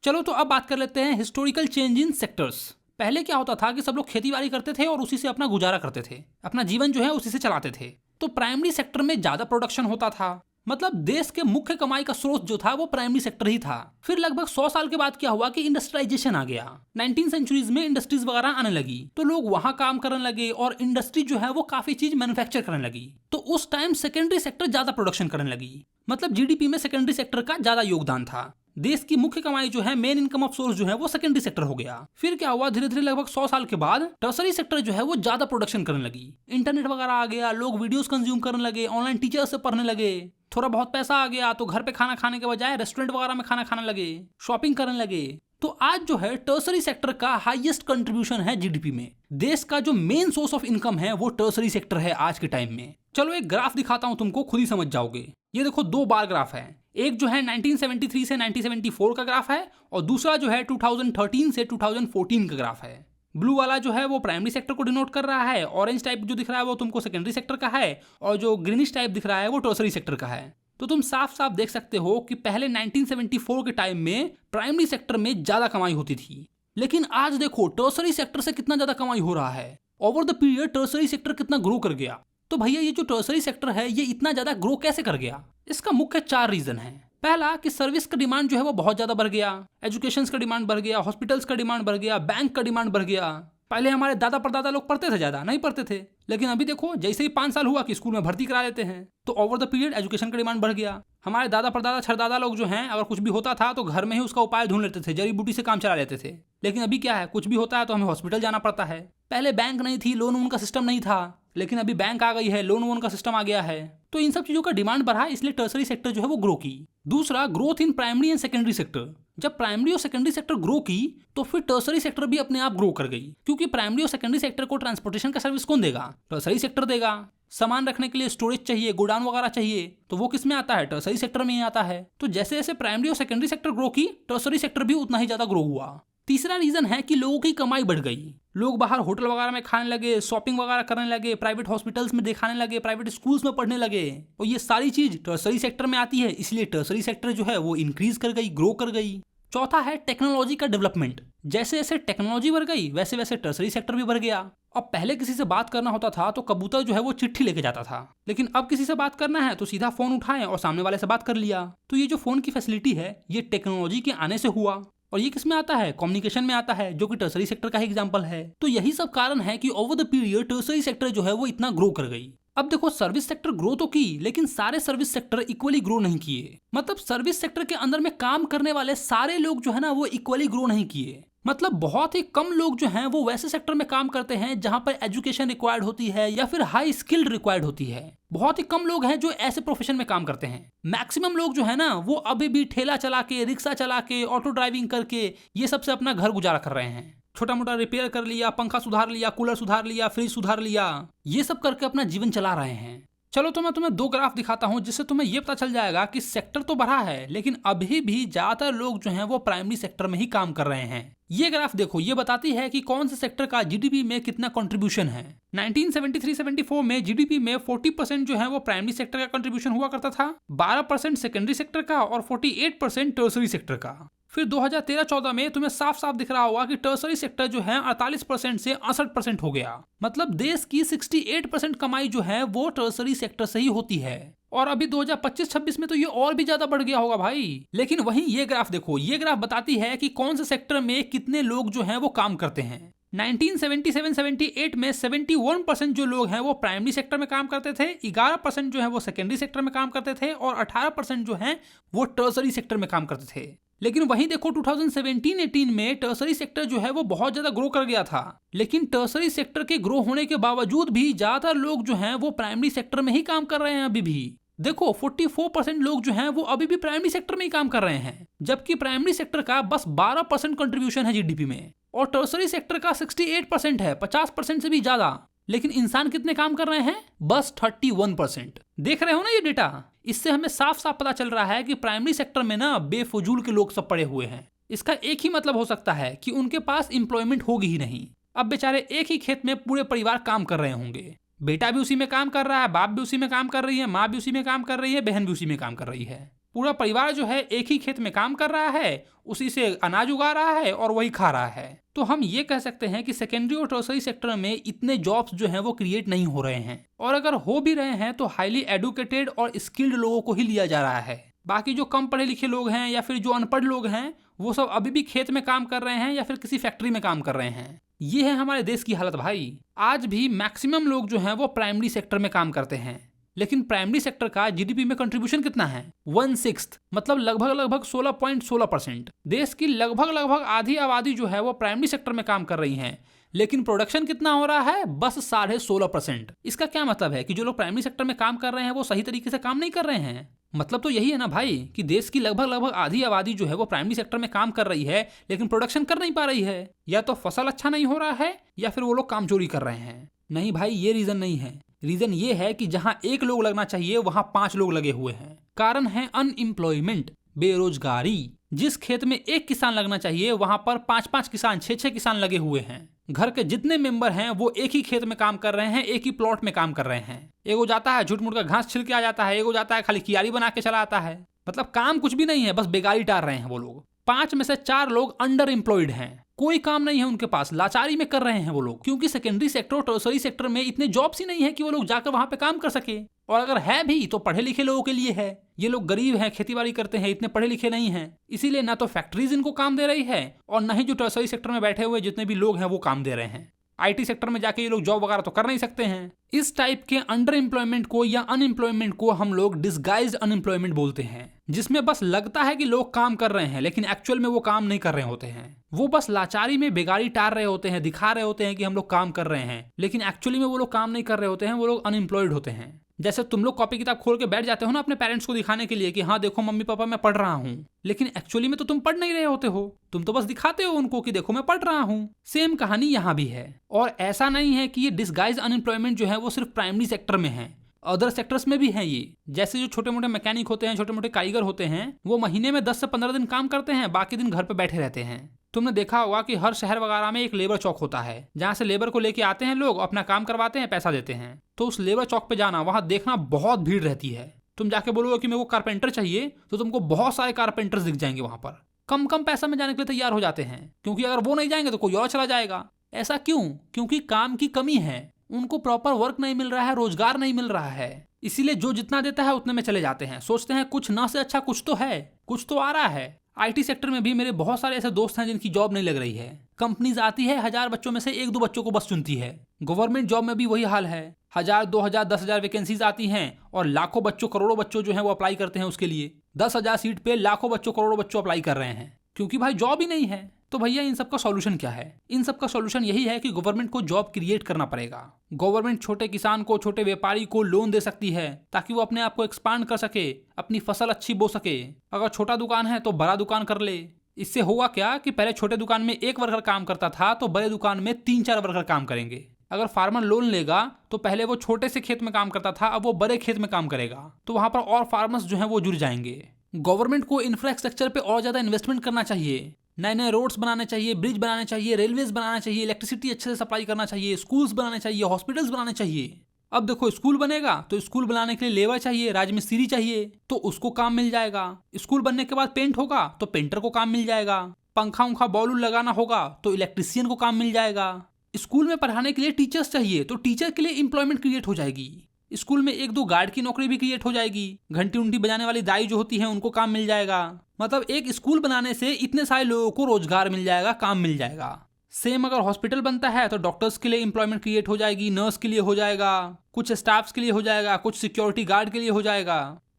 चलो तो अब बात कर लेते हैं हिस्टोरिकल चेंज इन सेक्टर्स। पहले क्या होता था कि सब लोग खेती बाड़ी करते थे और उसी से अपना गुजारा करते थे, अपना जीवन जो है उसी से चलाते थे। तो प्राइमरी सेक्टर में ज्यादा प्रोडक्शन होता था, मतलब देश के मुख्य कमाई का स्रोत जो था वो प्राइमरी सेक्टर ही था। फिर लगभग 100 साल के बाद क्या हुआ कि इंडस्ट्रियलाइजेशन आ गया। 19 सेंचुरीज में इंडस्ट्रीज वगैरह आने लगी तो लोग वहां काम करने लगे और इंडस्ट्री जो है वो काफी चीज मैन्युफैक्चर करने लगी। तो उस टाइम सेकेंडरी सेक्टर ज्यादा प्रोडक्शन करने लगी, मतलब जीडीपी में सेकेंडरी सेक्टर का ज्यादा योगदान था। देश की मुख्य कमाई जो है, मेन इनकम ऑफ सोर्स जो है वो सेकेंडरी सेक्टर हो गया। फिर क्या हुआ, धीरे धीरे लगभग 100 साल के बाद टर्सरी सेक्टर जो है वो ज्यादा प्रोडक्शन करने लगी। इंटरनेट वगैरह आ गया, लोग वीडियोस कंज्यूम करने लगे, ऑनलाइन टीचर से पढ़ने लगे, थोड़ा बहुत पैसा आ गया तो घर पे खाना खाने के बजाय रेस्टोरेंट वगैरह में खाना खाने लगे, शॉपिंग करने लगे। तो आज जो है टर्सरी सेक्टर का हाईएस्ट कंट्रीब्यूशन है जीडीपी में। देश का जो मेन सोर्स ऑफ इनकम है वो टर्सरी सेक्टर है आज के टाइम में। चलो एक ग्राफ दिखाता हूं तुमको, खुद ही समझ जाओगे। ये देखो 2 बार ग्राफ है, एक जो है 1973 से 1974 का ग्राफ है और दूसरा जो है 2013 से 2014 का ग्राफ है। ब्लू वाला जो है वो प्राइमरी सेक्टर को डिनोट कर रहा है, ऑरेंज टाइप जो दिख रहा है वो तुमको सेकेंडरी सेक्टर का है और जो ग्रीनिश टाइप दिख रहा है वो टर्सरी सेक्टर का है। तो तुम साफ साफ देख सकते हो कि पहले 1974 के टाइम में प्राइमरी सेक्टर में ज्यादा कमाई होती थी, लेकिन आज देखो टर्सरी सेक्टर से कितना ज्यादा कमाई हो रहा है। Over the period tertiary sector कितना ग्रो कर गया। तो भैया ये जो टर्सरी सेक्टर है ये इतना ज्यादा ग्रो कैसे कर गया? इसका मुख्य 4 रीजन है। पहला कि सर्विस का डिमांड जो है वो बहुत ज्यादा बढ़ गया, एजुकेशन का डिमांड बढ़ गया, हॉस्पिटल्स का डिमांड बढ़ गया, बैंक का डिमांड बढ़ गया। पहले हमारे दादा परदादा लोग पढ़ते थे, ज्यादा नहीं पढ़ते थे, लेकिन अभी देखो जैसे ही 5 साल हुआ कि स्कूल में भर्ती करा देते हैं। तो ओवर द पीरियड एजुकेशन का डिमांड बढ़ गया। हमारे दादा परदादा छरदादा लोग जो हैं अगर कुछ भी होता था तो घर में ही उसका उपाय ढूंढ लेते थे, जड़ी बूटी से काम चला लेते थे। लेकिन अभी क्या है, कुछ भी होता है तो हमें हॉस्पिटल जाना पड़ता है। पहले बैंक नहीं थी, लोन वोन का सिस्टम नहीं था, लेकिन अभी बैंक आ गई है, लोन वोन का सिस्टम आ गया है। तो इन सब चीजों का डिमांड बढ़ा, इसलिए टर्सरी सेक्टर जो है वो ग्रो की। दूसरा, growth in primary and secondary sector. जब प्राइमरी और सेकेंडरी सेक्टर ग्रो की तो फिर टर्सरी सेक्टर भी अपने आप ग्रो कर गई, क्योंकि प्राइमरी और सेकेंडरी सेक्टर को ट्रांसपोर्टेशन का सर्विस कौन देगा? टर्सरी सेक्टर देगा। सामान रखने के लिए स्टोरेज चाहिए, गोडाउन वगैरह चाहिए, तो वो किस में आता है? टर्सरी सेक्टर में ही आता है। तो जैसे जैसे प्राइमरी और सेकेंडरी सेक्टर ग्रो की, टर्सरी सेक्टर भी उतना ही ज्यादा ग्रो हुआ। तीसरा रीजन है कि लोगों की कमाई बढ़ गई। लोग बाहर होटल वगैरह में खाने लगे, शॉपिंग वगैरह करने लगे, प्राइवेट हॉस्पिटल्स में दिखाने लगे, प्राइवेट स्कूल्स में पढ़ने लगे, और ये सारी चीज टर्सरी सेक्टर में आती है, इसलिए टर्सरी सेक्टर जो है वो इंक्रीज कर गई, ग्रो कर गई। चौथा है टेक्नोलॉजी का डेवलपमेंट। जैसे जैसे टेक्नोलॉजी बढ़ गई वैसे वैसे टर्सरी सेक्टर भी बढ़ गया। अब पहले किसी से बात करना होता था तो कबूतर जो है वो चिट्ठी लेके जाता था, लेकिन अब किसी से बात करना है तो सीधा फोन उठाएं और सामने वाले से बात कर लिया। तो ये जो फोन की फैसिलिटी है ये टेक्नोलॉजी के आने से हुआ, और ये किस में आता है? कम्युनिकेशन में आता है, जो कि टर्सरी सेक्टर का ही एग्जांपल है। तो यही सब कारण है कि over the period tertiary sector जो है वो इतना ग्रो कर गई। अब देखो सर्विस सेक्टर ग्रो तो की, लेकिन सारे सर्विस सेक्टर इक्वली ग्रो नहीं किए। मतलब सर्विस सेक्टर के अंदर में काम करने वाले सारे लोग जो है ना वो इक्वली ग्रो नहीं किए। मतलब बहुत ही कम लोग जो हैं वो वैसे सेक्टर में काम करते हैं जहां पर एजुकेशन रिक्वायर्ड होती है या फिर हाई स्किल्ड रिक्वायर्ड होती है। बहुत ही कम लोग हैं जो ऐसे प्रोफेशन में काम करते हैं। मैक्सिमम लोग जो है ना वो अभी भी ठेला चला के, रिक्शा चला के, ऑटो ड्राइविंग करके ये सबसे अपना घर गुजारा कर रहे हैं। छोटा मोटा रिपेयर कर लिया, पंखा सुधार लिया, कूलर सुधार लिया, फ्रिज सुधार लिया, ये सब करके अपना जीवन चला रहे हैं। चलो तो मैं तुम्हें 2 ग्राफ दिखाता हूं जिससे तुम्हें यह पता चल जाएगा कि सेक्टर तो बढ़ा है, लेकिन अभी भी ज्यादातर लोग जो हैं वो प्राइमरी सेक्टर में ही काम कर रहे हैं। ये ग्राफ देखो, ये बताती है कि कौन से सेक्टर का जीडीपी में कितना कंट्रीब्यूशन है। 1973-74 में जीडीपी में 40% जो है वो प्राइमरी सेक्टर का कंट्रीब्यूशन हुआ करता था, 12% सेकेंडरी सेक्टर का और 48% टर्सरी सेक्टर का। फिर 2013-14 में तुम्हें साफ साफ दिख रहा होगा कि टर्सरी सेक्टर जो है 48% से 68% हो गया। मतलब देश की 68% कमाई जो है वो टर्सरी सेक्टर से ही होती है। और अभी 2025-26 में तो ये और भी ज्यादा बढ़ गया होगा भाई। लेकिन वहीं ये ग्राफ देखो, ये ग्राफ बताती है कि कौन से सेक्टर में कितने लोग जो हैं वो काम करते हैं। 1977-78 में 71% जो लोग हैं वो प्राइमरी सेक्टर में काम करते थे, 11% जो है वो सेकेंडरी सेक्टर में काम करते थे और 18% जो हैं वो टर्सरी सेक्टर में काम करते थे। लेकिन वहीं देखो 2017-18 में टर्सरी सेक्टर जो है वो बहुत ज्यादा ग्रो कर गया था, लेकिन टर्सरी सेक्टर के ग्रो होने के बावजूद भी ज्यादातर लोग जो हैं वो प्राइमरी सेक्टर में ही काम कर रहे हैं अभी भी। देखो 44% लोग जो हैं वो अभी भी प्राइमरी सेक्टर में ही काम कर रहे हैं, जबकि प्राइमरी सेक्टर का बस 12% कंट्रीब्यूशन है जीडीपी में और टर्सरी सेक्टर का 68% है, 50% से भी ज्यादा। लेकिन इंसान कितने काम कर रहे हैं? बस 31%। देख रहे हो ना ये डेटा? इससे हमें साफ साफ पता चल रहा है कि प्राइमरी सेक्टर में ना बेफजूल के लोग सब पड़े हुए हैं। इसका एक ही मतलब हो सकता है कि उनके पास एम्प्लॉयमेंट होगी ही नहीं। अब बेचारे एक ही खेत में पूरे परिवार काम कर रहे होंगे, बेटा भी उसी में काम कर रहा है, बाप भी उसी में काम कर रही है, माँ भी उसी में काम कर रही है, बहन भी उसी में काम कर रही है। पूरा परिवार जो है एक ही खेत में काम कर रहा है, उसी से अनाज उगा रहा है और वही खा रहा है। तो हम ये कह सकते हैं कि सेकेंडरी और टर्सरी सेक्टर में इतने जॉब्स जो हैं वो क्रिएट नहीं हो रहे हैं, और अगर हो भी रहे हैं तो हाईली एडुकेटेड और स्किल्ड लोगों को ही लिया जा रहा है। बाकी जो कम पढ़े लिखे लोग हैं या फिर जो अनपढ़ लोग हैं वो सब अभी भी खेत में काम कर रहे हैं या फिर किसी फैक्ट्री में काम कर रहे हैं। ये है हमारे देश की हालत भाई। आज भी मैक्सिमम लोग जो हैं वो प्राइमरी सेक्टर में काम करते हैं, लेकिन प्राइमरी सेक्टर का जीडीपी में कंट्रीब्यूशन कितना है? 1/6, मतलब लगभग 16.16%। देश की लगभग आधी आबादी जो है वो प्राइमरी सेक्टर में काम कर रही है, लेकिन प्रोडक्शन कितना हो रहा है? बस 16.5%। इसका क्या मतलब है कि जो लोग प्राइमरी सेक्टर में काम कर रहे हैं वो सही तरीके से काम नहीं कर रहे हैं। मतलब तो यही है ना भाई कि देश की लगभग आधी आबादी जो है वो प्राइमरी सेक्टर में काम कर रही है, लेकिन प्रोडक्शन कर नहीं पा रही है। या तो फसल अच्छा नहीं हो रहा है या फिर वो लोग काम चोरी कर रहे हैं। नहीं भाई, ये रीजन नहीं है। रीजन ये है कि जहां एक लोग लगना चाहिए वहां 5 लोग लगे हुए हैं। कारण है अनएम्प्लॉयमेंट, बेरोजगारी। जिस खेत में एक किसान लगना चाहिए वहां पर 5-5 किसान, 6-6 किसान लगे हुए हैं। घर के जितने मेंबर हैं वो एक ही खेत में काम कर रहे हैं, एक ही प्लॉट में काम कर रहे हैं। एगो जाता है झूठ मूठ का घास छिल के आ जाता है, एगो जाता है खाली कियारी बना के चला आता है। मतलब काम कुछ भी नहीं है, बस बेगारी टार रहे हैं वो लोग। 5 में से 4 लोग अंडर एम्प्लॉयड हैं, कोई काम नहीं है उनके पास, लाचारी में कर रहे हैं वो लोग, क्योंकि सेकेंडरी सेक्टर और टर्सरी सेक्टर में इतने जॉब्स ही नहीं है कि वो लोग जाकर वहां पे काम कर सके। और अगर है भी तो पढ़े लिखे लोगों के लिए है। ये लोग गरीब हैं, खेतीबाड़ी करते हैं, इतने पढ़े लिखे नहीं हैं, इसीलिए ना तो फैक्ट्रीज इनको काम दे रही है और ना ही जो टर्सरी सेक्टर में बैठे हुए जितने भी लोग हैं वो काम दे रहे हैं। आईटी सेक्टर में जाके ये लोग जॉब वगैरह तो कर नहीं सकते हैं। इस टाइप के अंडर एम्प्लॉयमेंट को या अनएम्प्लॉयमेंट को हम लोग डिसगाइज्ड अनएम्प्लॉयमेंट बोलते हैं, जिसमें बस लगता है कि लोग काम कर रहे हैं लेकिन एक्चुअल में वो काम नहीं कर रहे होते हैं। वो बस लाचारी में बेगारी टार रहे होते हैं, दिखा रहे होते हैं कि हम लोग काम कर रहे हैं, लेकिन एक्चुअली में वो लोग काम नहीं कर रहे होते हैं, वो लोग अनएम्प्लॉयड होते हैं। जैसे तुम लोग कॉपी किताब खोल के बैठ जाते हो ना अपने पेरेंट्स को दिखाने के लिए कि हाँ देखो मम्मी पापा मैं पढ़ रहा हूँ, लेकिन एक्चुअली में तो तुम पढ़ नहीं रहे होते हो, तुम तो बस दिखाते हो उनको कि देखो मैं पढ़ रहा हूँ। सेम कहानी यहाँ भी है। और ऐसा नहीं है कि ये डिसगाइज अनएम्प्लॉयमेंट जो है वो सिर्फ प्राइमरी सेक्टर में है, अदर सेक्टर्स में भी है ये। जैसे जो छोटे मोटे मैकेनिक होते हैं, छोटे मोटे कारीगर होते हैं, वो महीने में 10 से 15 दिन काम करते हैं, बाकी दिन घर पे बैठे रहते हैं। तुमने देखा होगा कि हर शहर वगैरह में एक लेबर चौक होता है, जहाँ से लेबर को लेके आते हैं लोग, अपना काम करवाते हैं, पैसा देते हैं। तो उस लेबर चौक पे जाना, वहां देखना बहुत भीड़ रहती है। तुम जाके बोलोगे कि मेरे को कारपेंटर चाहिए तो तुमको बहुत सारे कारपेंटर्स दिख जाएंगे वहां पर, कम पैसा में जाने के लिए तैयार हो जाते हैं, क्योंकि अगर वो नहीं जाएंगे तो कोई और चला जाएगा। ऐसा क्यों? क्योंकि काम की कमी है, उनको प्रॉपर वर्क नहीं मिल रहा है, रोजगार नहीं मिल रहा है, इसीलिए जो जितना देता है उतने में चले जाते हैं। सोचते हैं कुछ ना से अच्छा कुछ तो है, कुछ तो आ रहा है। आईटी सेक्टर में भी मेरे बहुत सारे ऐसे दोस्त हैं जिनकी जॉब नहीं लग रही है। कंपनीज आती है, 1000 बच्चों में से 1-2 बच्चों को बस चुनती है। गवर्नमेंट जॉब में भी वही हाल है, 1000, 2000, 10,000 वैकेंसीज आती हैं और लाखों बच्चों, करोड़ों बच्चों जो है वो अप्लाई करते हैं उसके लिए। 10,000 सीट पे लाखों बच्चों, करोड़ों बच्चों अप्लाई कर रहे हैं, क्योंकि भाई जॉब ही नहीं है। तो भैया इन सब का सॉल्यूशन क्या है? इन सब का सॉल्यूशन यही है कि गवर्नमेंट को जॉब क्रिएट करना पड़ेगा। गवर्नमेंट छोटे किसान को, छोटे व्यापारी को लोन दे सकती है ताकि वो अपने आप को एक्सपांड कर सके, अपनी फसल अच्छी बो सके। अगर छोटा दुकान है तो बड़ा दुकान कर ले। इससे होगा क्या कि पहले छोटे दुकान में 1 वर्कर काम करता था तो बड़े दुकान में 3-4 वर्कर काम करेंगे। अगर फार्मर लोन लेगा तो पहले वो छोटे से खेत में काम करता था, अब वो बड़े खेत में काम करेगा, तो वहां पर और फार्मर्स जो है वो जुड़ जाएंगे। गवर्नमेंट को इंफ्रास्ट्रक्चर पे और ज्यादा इन्वेस्टमेंट करना चाहिए, नए रोड्स बनाने चाहिए, ब्रिज बनाने चाहिए, रेलवेज बनाना चाहिए, इलेक्ट्रिसिटी अच्छे से सप्लाई करना चाहिए, स्कूल्स बनाने चाहिए, हॉस्पिटल्स बनाने चाहिए। अब देखो स्कूल बनेगा तो स्कूल बनाने के लिए लेबर चाहिए, राजमिस्त्री चाहिए, तो उसको काम मिल जाएगा। स्कूल बनने के बाद पेंट होगा तो पेंटर को काम मिल जाएगा। पंखा उंखा बॉल लगाना होगा तो इलेक्ट्रिशियन को काम मिल जाएगा। स्कूल में पढ़ाने के लिए टीचर्स चाहिए तो टीचर के लिए एम्प्लॉयमेंट क्रिएट हो जाएगी। स्कूल में 1-2 गार्ड की नौकरी भी क्रिएट हो जाएगी। घंटी उंटी बजाने वाली दाई जो होती है उनको काम मिल जाएगा। मतलब एक स्कूल बनाने से इतने सारे लोगों को रोजगार मिल जाएगा, काम मिल जाएगा। सेम अगर हॉस्पिटल बनता है तो डॉक्टर्स के लिए एम्प्लॉयमेंट क्रिएट हो जाएगी, नर्स के लिए हो जाएगा, कुछ स्टाफ्स के लिए हो जाएगा, कुछ सिक्योरिटी गार्ड के लिए हो जाएगा।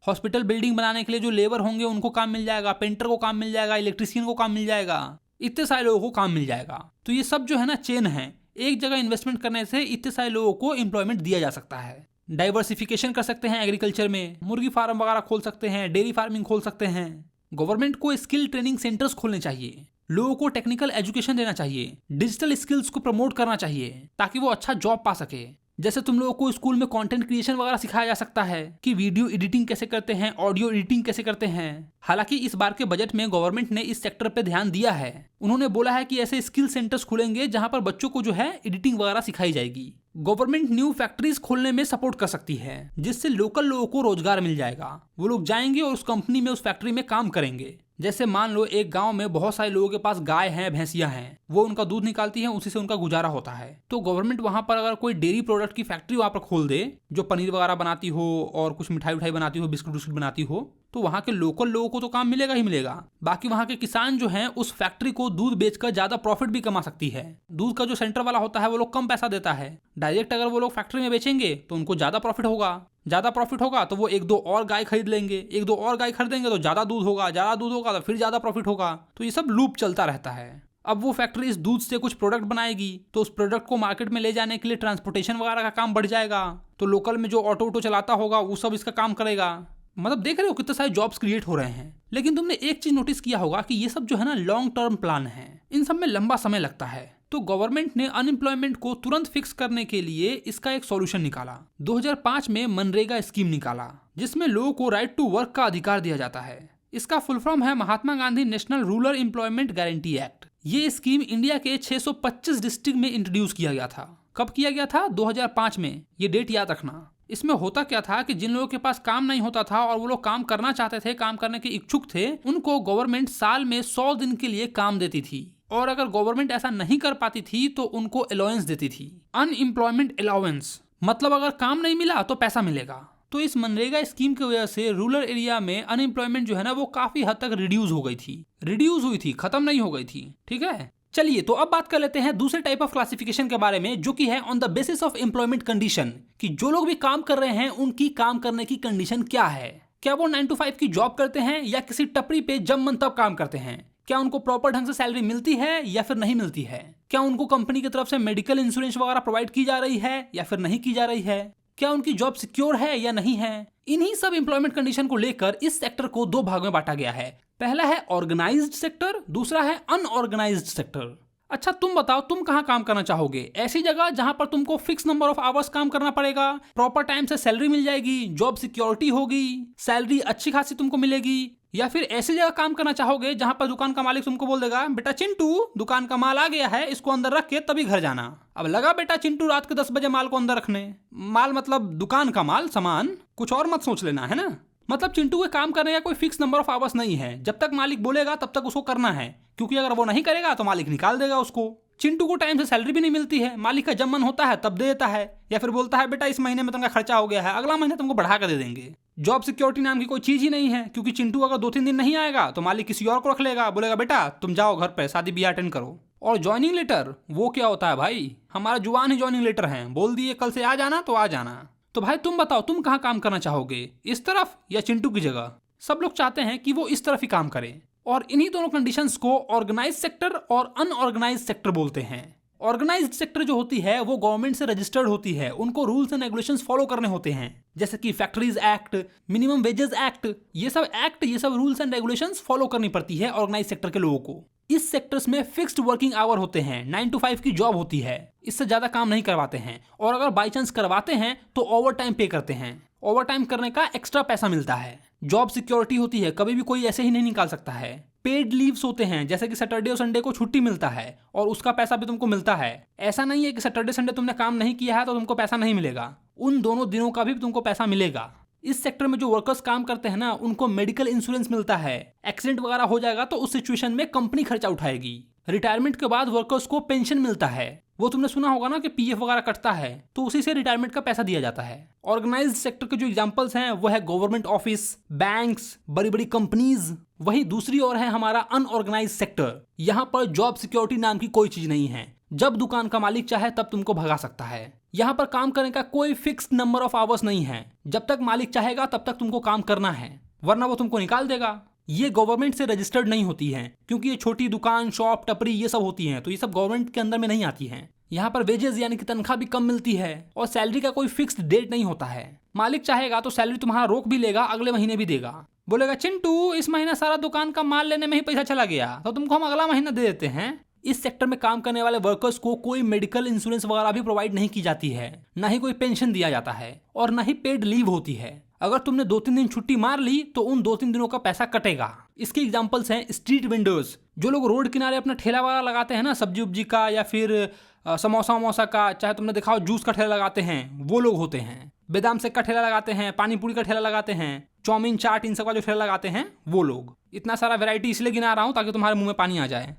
हॉस्पिटल बिल्डिंग बनाने के लिए जो लेबर होंगे उनको काम मिल जाएगा, पेंटर को काम मिल जाएगा, इलेक्ट्रिशियन को काम मिल जाएगा, इतने सारे लोगों को काम मिल जाएगा। तो ये सब जो है ना चेन है, एक जगह इन्वेस्टमेंट करने से इतने सारे लोगों को एम्प्लॉयमेंट दिया जा सकता है। डाइवर्सिफिकेशन कर सकते हैं एग्रीकल्चर में, मुर्गी फार्म वगैरह खोल सकते हैं, डेयरी फार्मिंग खोल सकते हैं। गवर्नमेंट को स्किल ट्रेनिंग सेंटर्स खोलने चाहिए, लोगों को टेक्निकल एजुकेशन देना चाहिए, डिजिटल स्किल्स को प्रमोट करना चाहिए ताकि वो अच्छा जॉब पा सके। जैसे तुम लोगों को स्कूल में कंटेंट क्रिएशन वगैरह सिखाया जा सकता है कि वीडियो एडिटिंग कैसे करते हैं, ऑडियो एडिटिंग कैसे करते हैं। हालांकि इस बार के बजट में गवर्नमेंट ने इस सेक्टर पे ध्यान दिया है। उन्होंने बोला है कि ऐसे स्किल सेंटर्स खुलेंगे जहां पर बच्चों को जो है एडिटिंग वगैरह सिखाई जाएगी। गवर्नमेंट न्यू फैक्ट्रीज खोलने में सपोर्ट कर सकती है जिससे लोकल लोगों को रोजगार मिल जाएगा। वो लोग जाएंगे और उस कंपनी में, उस फैक्ट्री में काम करेंगे। जैसे मान लो एक गांव में बहुत सारे लोगों के पास गाय हैं, भैंसियां हैं, वो उनका दूध निकालती हैं, उसी से उनका गुजारा होता है। तो गवर्नमेंट वहां पर अगर कोई डेयरी प्रोडक्ट की फैक्ट्री वहां पर खोल दे जो पनीर वगैरह बनाती हो और कुछ मिठाई बनाती हो, बिस्कुट बिस्कुट बनाती हो, तो वहां के लोकल लोगों को तो काम मिलेगा ही मिलेगा। बाकी वहां के किसान जो हैं उस फैक्ट्री को दूध बेचकर ज्यादा प्रॉफिट भी कमा सकती है। दूध का जो सेंटर वाला होता है वो लोग कम पैसा देता है, डायरेक्ट अगर वो लोग फैक्ट्री में बेचेंगे तो उनको ज्यादा प्रॉफिट होगा। ज्यादा प्रॉफिट होगा तो वो एक दो और गाय खरीद लेंगे, एक दो और गाय खरीदेंगे तो ज्यादा दूध होगा, ज्यादा दूध होगा तो फिर ज्यादा प्रॉफिट होगा। तो ये सब लूप चलता रहता है। अब वो फैक्ट्री इस दूध से कुछ प्रोडक्ट बनाएगी तो उस प्रोडक्ट को मार्केट में ले जाने के लिए ट्रांसपोर्टेशन वगैरह का काम बढ़ जाएगा। तो लोकल में जो ऑटो चलाता होगा वो सब इसका काम करेगा। मतलब देख रहे हो कितने सारे जॉब्स क्रिएट हो रहे हैं। लेकिन तुमने एक चीज नोटिस किया होगा कि ये सब जो है ना लॉन्ग टर्म प्लान है, इन सब में लंबा समय लगता है। तो गवर्नमेंट ने अनएम्प्लॉयमेंट को तुरंत फिक्स करने के लिए इसका एक सॉल्यूशन निकाला। 2005 में मनरेगा स्कीम निकाला जिसमें लोगों को राइट टू वर्क का अधिकार दिया जाता है। इसका फुल फॉर्म है Mahatma Gandhi national rural employment guarantee act. ये स्कीम इंडिया के 625 डिस्ट्रिक्ट में इंट्रोड्यूस किया गया था। कब किया गया था? 2005 में। ये डेट याद रखना। इसमें होता क्या था कि जिन लोगों के पास काम नहीं होता था और वो लोग काम करना चाहते थे, काम करने के इच्छुक थे, उनको गवर्नमेंट साल में 100 दिन के लिए काम देती थी। और अगर गवर्नमेंट ऐसा नहीं कर पाती थी तो उनको अलाउंस देती थी, अनएम्प्लॉयमेंट अलाउंस। मतलब अगर काम नहीं मिला तो पैसा मिलेगा। तो इस मनरेगा स्कीम की वजह से रूरल एरिया में अनएम्प्लॉयमेंट जो है ना वो काफी हद तक रिड्यूस हुई थी, खत्म नहीं हो गई थी। ठीक है, चलिए तो अब बात कर लेते हैं दूसरे टाइप ऑफ क्लासिफिकेशन के बारे में, जो कि है on the basis of employment condition, कि जो लोग भी काम कर रहे हैं उनकी काम करने की कंडीशन क्या है। क्या वो 9 to 5 की जॉब करते हैं या किसी टपरी पे जब मन तब काम करते हैं? क्या उनको प्रॉपर ढंग से सैलरी मिलती है या फिर नहीं मिलती है? क्या उनको कंपनी की तरफ से मेडिकल इंश्योरेंस वगैरह प्रोवाइड की जा रही है या फिर नहीं की जा रही है? क्या उनकी जॉब सिक्योर है या नहीं है? इन्हीं सब एम्प्लॉयमेंट कंडीशन को लेकर इस सेक्टर को दो भाग में बांटा गया है। पहला है ऑर्गेनाइज्ड सेक्टर, दूसरा है अनऑर्गेनाइज्ड सेक्टर। अच्छा तुम बताओ, तुम कहाँ काम करना चाहोगे? ऐसी जगह जहां पर तुमको फिक्स नंबर ऑफ आवर्स काम करना पड़ेगा, प्रॉपर टाइम से सैलरी मिल जाएगी, जॉब सिक्योरिटी होगी, सैलरी अच्छी खासी तुमको मिलेगी, या फिर ऐसी जगह काम करना चाहोगे जहां पर दुकान का मालिक तुमको बोल देगा, बेटा चिंटू दुकान का माल आ गया है, इसको अंदर रख के तभी घर जाना। अब लगा बेटा चिंटू रात के 10 बजे माल को अंदर रखने, माल मतलब दुकान का माल, सामान, कुछ और मत सोच लेना, है ना। मतलब चिंटू के काम करने का कोई फिक्स नंबर ऑफ आवर्स नहीं है, जब तक मालिक बोलेगा तब तक उसको करना है, क्योंकि अगर वो नहीं करेगा तो मालिक निकाल देगा उसको। चिंटू को टाइम से सैलरी भी नहीं मिलती है, मालिक का जब मन होता है तब दे देता है, या फिर बोलता है बेटा इस महीने में तुमका खर्चा हो गया है, अगला महीने तुमको बढ़ा कर दे देंगे। जॉब सिक्योरिटी नाम की कोई चीज ही नहीं है, क्योंकि चिंटू अगर 2-3 दिन नहीं आएगा तो मालिक किसी और को रख लेगा, बोलेगा बेटा तुम जाओ घर पे शादी ब्याह अटेंड करो। और ज्वाइनिंग लेटर, वो क्या होता है भाई? हमारा जुबान ही ज्वाइनिंग लेटर है, बोल दिए कल से आ जाना तो आ जाना। तो भाई तुम बताओ, तुम कहाँ काम करना चाहोगे, इस तरफ या चिंटू की जगह? सब लोग चाहते हैं कि वो इस तरफ ही काम करे। और इन्हीं दोनों कंडीशंस को ऑर्गेनाइज्ड सेक्टर और अनऑर्गेनाइज्ड सेक्टर बोलते हैं। ऑर्गेनाइज्ड सेक्टर जो होती है वो गवर्नमेंट से रजिस्टर्ड होती है, उनको रूल्स एंड रेगुलेशंस फॉलो करने होते हैं, जैसे कि factories act, minimum wages act, ये सब रूल्स एंड रेगुलेशंस फॉलो करनी पड़ती है ऑर्गेनाइज्ड सेक्टर के लोगों को। इस सेक्टर्स में फिक्स्ड वर्किंग आवर होते हैं, 9 to 5 की जॉब होती है, इससे ज्यादा काम नहीं करवाते हैं, और अगर बाई चांस करवाते हैं तो ओवर टाइम पे करते हैं, ओवर टाइम करने का एक्स्ट्रा पैसा मिलता है। जॉब सिक्योरिटी होती है, कभी भी कोई ऐसे ही नहीं निकाल सकता है। पेड लीव्स होते हैं, जैसे कि सैटरडे और संडे को छुट्टी मिलता है और उसका पैसा भी तुमको मिलता है। ऐसा नहीं है कि सैटरडे संडे तुमने काम नहीं किया है तो तुमको पैसा नहीं मिलेगा, उन दोनों दिनों का भी तुमको पैसा मिलेगा। इस सेक्टर में जो वर्कर्स काम करते हैं ना, उनको मेडिकल इंश्योरेंस मिलता है। एक्सीडेंट वगैरह हो जाएगा तो उस सिचुएशन में कंपनी खर्चा उठाएगी। रिटायरमेंट के बाद वर्कर्स को पेंशन मिलता है। वो तुमने सुना होगा ना कि पीएफ वगैरह कटता है, तो उसी से रिटायरमेंट का पैसा दिया जाता है। ऑर्गेनाइज्ड सेक्टर के जो एग्जांपल्स हैं वो है गवर्नमेंट ऑफिस, बैंक्स, बड़ी बड़ी कंपनीज। वहीं दूसरी ओर है हमारा अनऑर्गेनाइज्ड सेक्टर। यहाँ पर जॉब सिक्योरिटी नाम की कोई चीज नहीं है। जब दुकान का मालिक चाहे तब तुमको भगा सकता है। यहाँ पर काम करने का कोई फिक्स्ड नंबर ऑफ आवर्स नहीं है। जब तक मालिक चाहेगा तब तक तुमको काम करना है, वरना वो तुमको निकाल देगा। ये गवर्नमेंट से रजिस्टर्ड नहीं होती है, क्योंकि ये छोटी दुकान, शॉप, टपरी ये सब होती हैं, तो ये सब गवर्नमेंट के अंदर में नहीं आती हैं। यहाँ पर वेजेस यानी कि तनख्वाह भी कम मिलती है और सैलरी का कोई फिक्स्ड डेट नहीं होता है। मालिक चाहेगा तो सैलरी तुम्हारा रोक भी लेगा, अगले महीने भी देगा। बोलेगा चिंटू इस महीना सारा दुकान का माल लेने में ही पैसा चला गया, तो तुमको हम अगला महीना दे देते हैं। इस सेक्टर में काम करने वाले वर्कर्स को कोई मेडिकल इंश्योरेंस वगैरह भी प्रोवाइड नहीं की जाती है, ना ही कोई पेंशन दिया जाता है और ना ही पेड लीव होती है। अगर तुमने 2-3 दिन छुट्टी मार ली तो उन 2-3 दिनों का पैसा कटेगा। इसके एग्जांपल्स हैं स्ट्रीट वेंडर्स, जो लोग रोड किनारे अपना ठेला वगैरह लगाते हैं ना, सब्जी उब्जी का या फिर समोसा वमोसा का, चाहे तुमने देखा हो जूस का ठेला लगाते हैं, वो लोग होते हैं। बादाम शेक का ठेला लगाते हैं, पानी पूरी का ठेला लगाते हैं, चाउमीन चाट इन सब का जो ठेला लगाते हैं वो लोग। इतना सारा वैरायटी इसलिए गिना रहा हूँ ताकि तुम्हारे मुंह में पानी आ जाए।